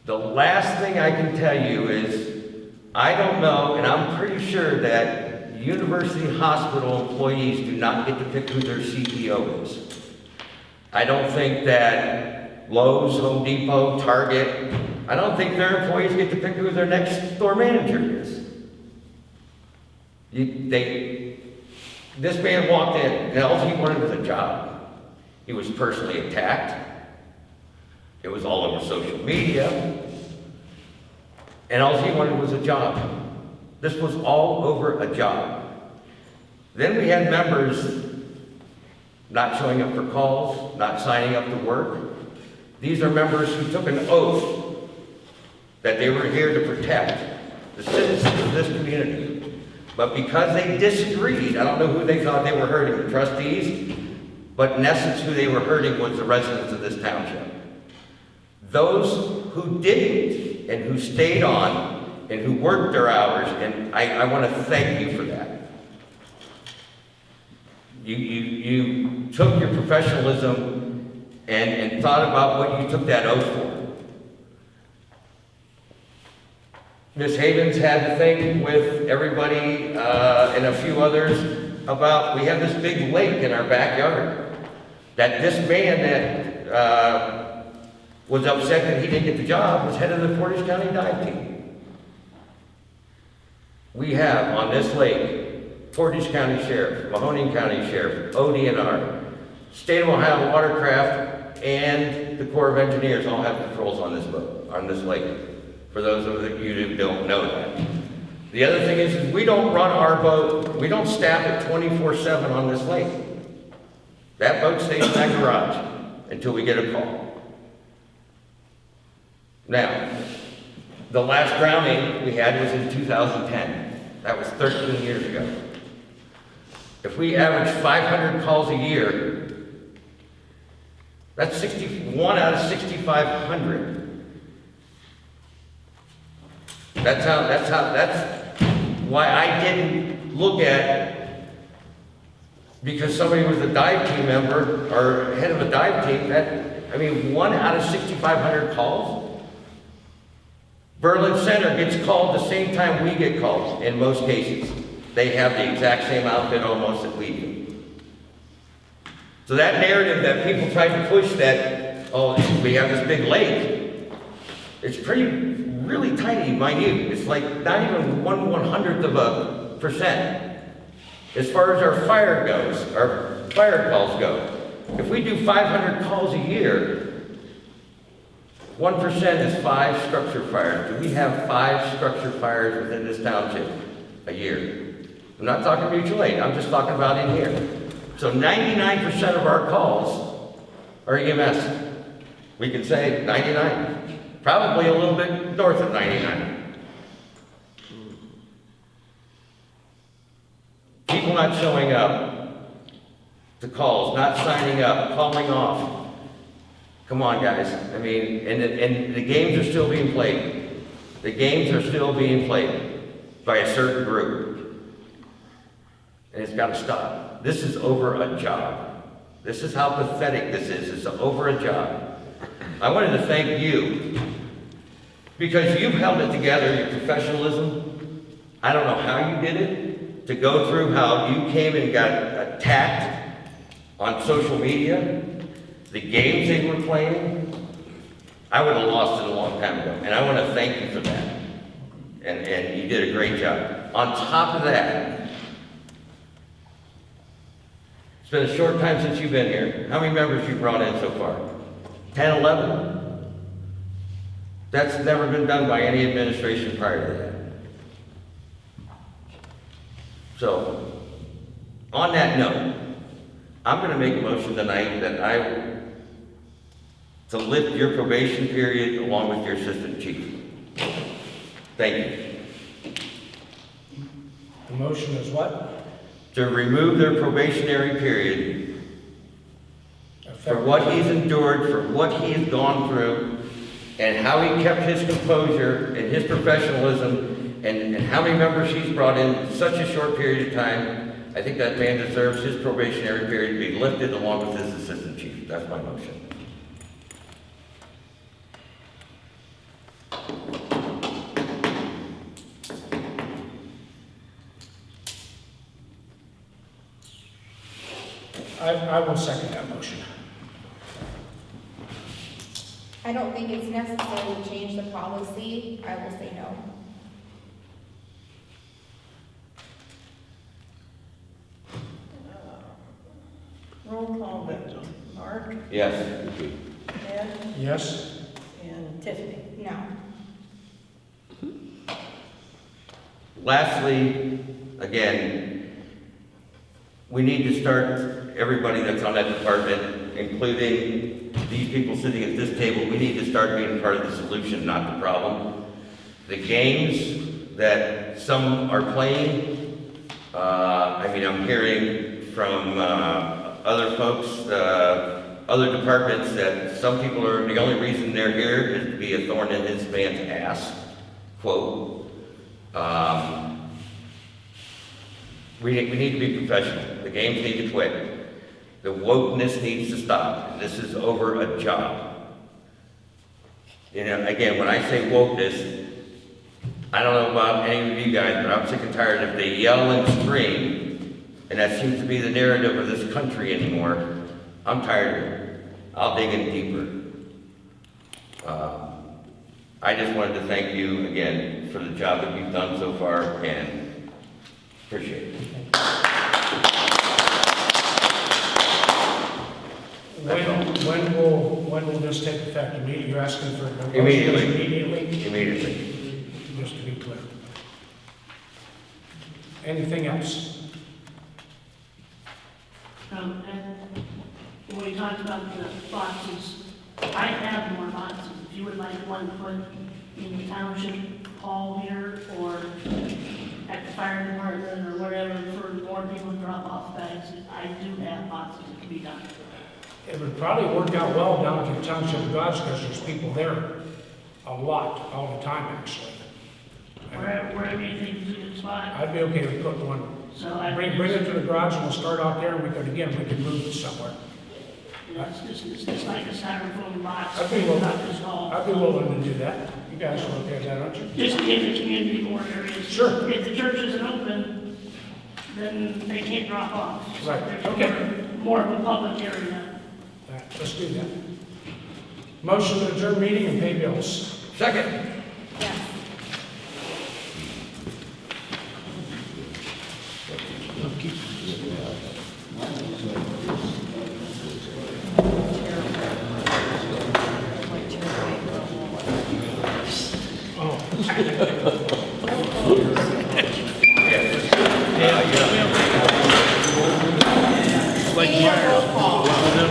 S1: The last thing I can tell you is, I don't know, and I'm pretty sure that university hospital employees do not get to pick who their CEO is. I don't think that Lowe's, Home Depot, Target, I don't think their employees get to pick who their next store manager is. This man walked in, and all he wanted was a job. He was personally attacked. It was all over social media. And all he wanted was a job. This was all over a job. Then we had members not showing up for calls, not signing up to work. These are members who took an oath that they were here to protect the citizens of this community. But because they disagreed, I don't know who they thought they were hurting, the trustees, but in essence who they were hurting was the residents of this township. Those who didn't and who stayed on and who worked their hours, and I want to thank you for that. You took your professionalism and thought about what you took that oath for. Ms. Havens had to think with everybody and a few others about, we have this big lake in our backyard that this man was upset that he didn't get the job, was head of the Portage County dive team. We have on this lake, Portage County Sheriff, Mahoning County Sheriff, ODNR, State of Ohio Watercraft, and the Corps of Engineers all have patrols on this boat, on this lake, for those of you who don't know that. The other thing is we don't run our boat, we don't staff it 24/7 on this lake. That boat stays in that garage until we get a call. Now, the last drowning we had was in 2010. That was 13 years ago. If we average 500 calls a year, that's 61 out of 6,500. That's why I didn't look at, because somebody was a dive team member or head of a dive team, I mean, 1 out of 6,500 calls. Berlin Center gets called the same time we get called in most cases. They have the exact same outfit almost that we do. So that narrative that people try to push that, oh, we have this big lake, it's really tiny, minute. It's like not even 1/100th of a percent. As far as our fire goes, our fire calls go. If we do 500 calls a year, 1% is 5 structure fires. Do we have 5 structure fires within this township a year? I'm not talking mutual aid, I'm just talking about in here. So 99% of our calls are EMS. We can say 99. Probably a little bit north of 99. People not showing up to calls, not signing up, calling off. Come on, guys. I mean, and the games are still being played. The games are still being played by a certain group. And it's got to stop. This is over a job. This is how pathetic this is. It's over a job. I wanted to thank you because you've held it together, your professionalism. I don't know how you did it, to go through how you came and got attacked on social media, the games they were playing. I would have lost it a long time ago, and I want to thank you for that. And you did a great job. On top of that, it's been a short time since you've been here. How many members you brought in so far? 10, 11? That's never been done by any administration prior to that. So, on that note, I'm going to make a motion tonight that to lift your probation period along with your assistant chief. Thank you.
S4: The motion is what?
S1: To remove their probationary period for what he's endured, for what he has gone through, and how he kept his composure and his professionalism, and how many members he's brought in such a short period of time. I think that man deserves his probationary period to be lifted along with his assistant chief. That's my motion.
S4: I will second that motion.
S6: I don't think it's necessary to change the policy. I will say no.
S5: Roll call vote. Mark,
S1: Yes.
S5: Ed,
S4: Yes?
S5: and Tiffany.
S6: No.
S1: Lastly, again, we need to start, everybody that's on that department, including these people sitting at this table, we need to start being part of the solution, not the problem. The games that some are playing, I'm hearing from other folks, other departments, that some people are, the only reason they're here is to be a thorn in his man's ass, quote. We need to be professional. The games need to quit. The wokeness needs to stop. This is over a job. You know, again, when I say wokeness, I don't know about any of you guys, but I'm sick and tired if they yell and scream, and that seems to be the narrative of this country anymore. I'm tired of it. I'll dig in deeper. I just wanted to thank you again for the job that you've done so far, and appreciate it.
S4: When will this take effect? Immediately, you're asking for a motion?
S1: Immediately.
S4: Immediately?
S1: Immediately.
S4: Just to be clear. Anything else?
S8: And when we talked about the boxes, I have more boxes. If you would like one put in the Township Hall here, or at the fire department, or whatever, for more people to drop off bags, I do have boxes that can be done.
S4: It would probably work out well down to the Township Garage because there's people there a lot, all the time, actually.
S8: Wherever you think is a good spot.
S4: I'd be okay with putting one.
S8: So I
S4: Bring it to the garage and we'll start out there, and we could move it somewhere.
S8: It's just like a styrofoam box.
S4: I'd be willing,
S8: Not just all.
S4: I'd be willing to do that. You guys are okay with that, aren't you?
S8: Just to give the community more areas.
S4: Sure.
S8: If the church isn't open, then they can't drop off. So
S4: Right,
S8: there's
S4: okay.
S8: More of a public area.
S4: All right, let's do that. Motion to adjourn meeting and pay bills.
S1: Second.
S3: Yes.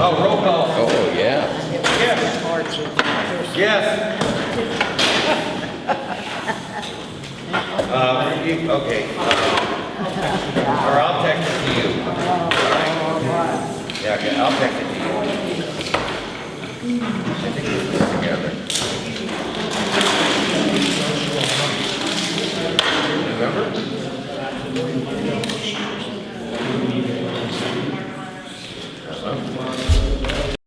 S1: Oh, roll call.
S2: Oh, yeah.
S1: Yes. Okay. Or I'll text it to you. All right. Yeah, okay, I'll text it to you. I think we'll put it together. November?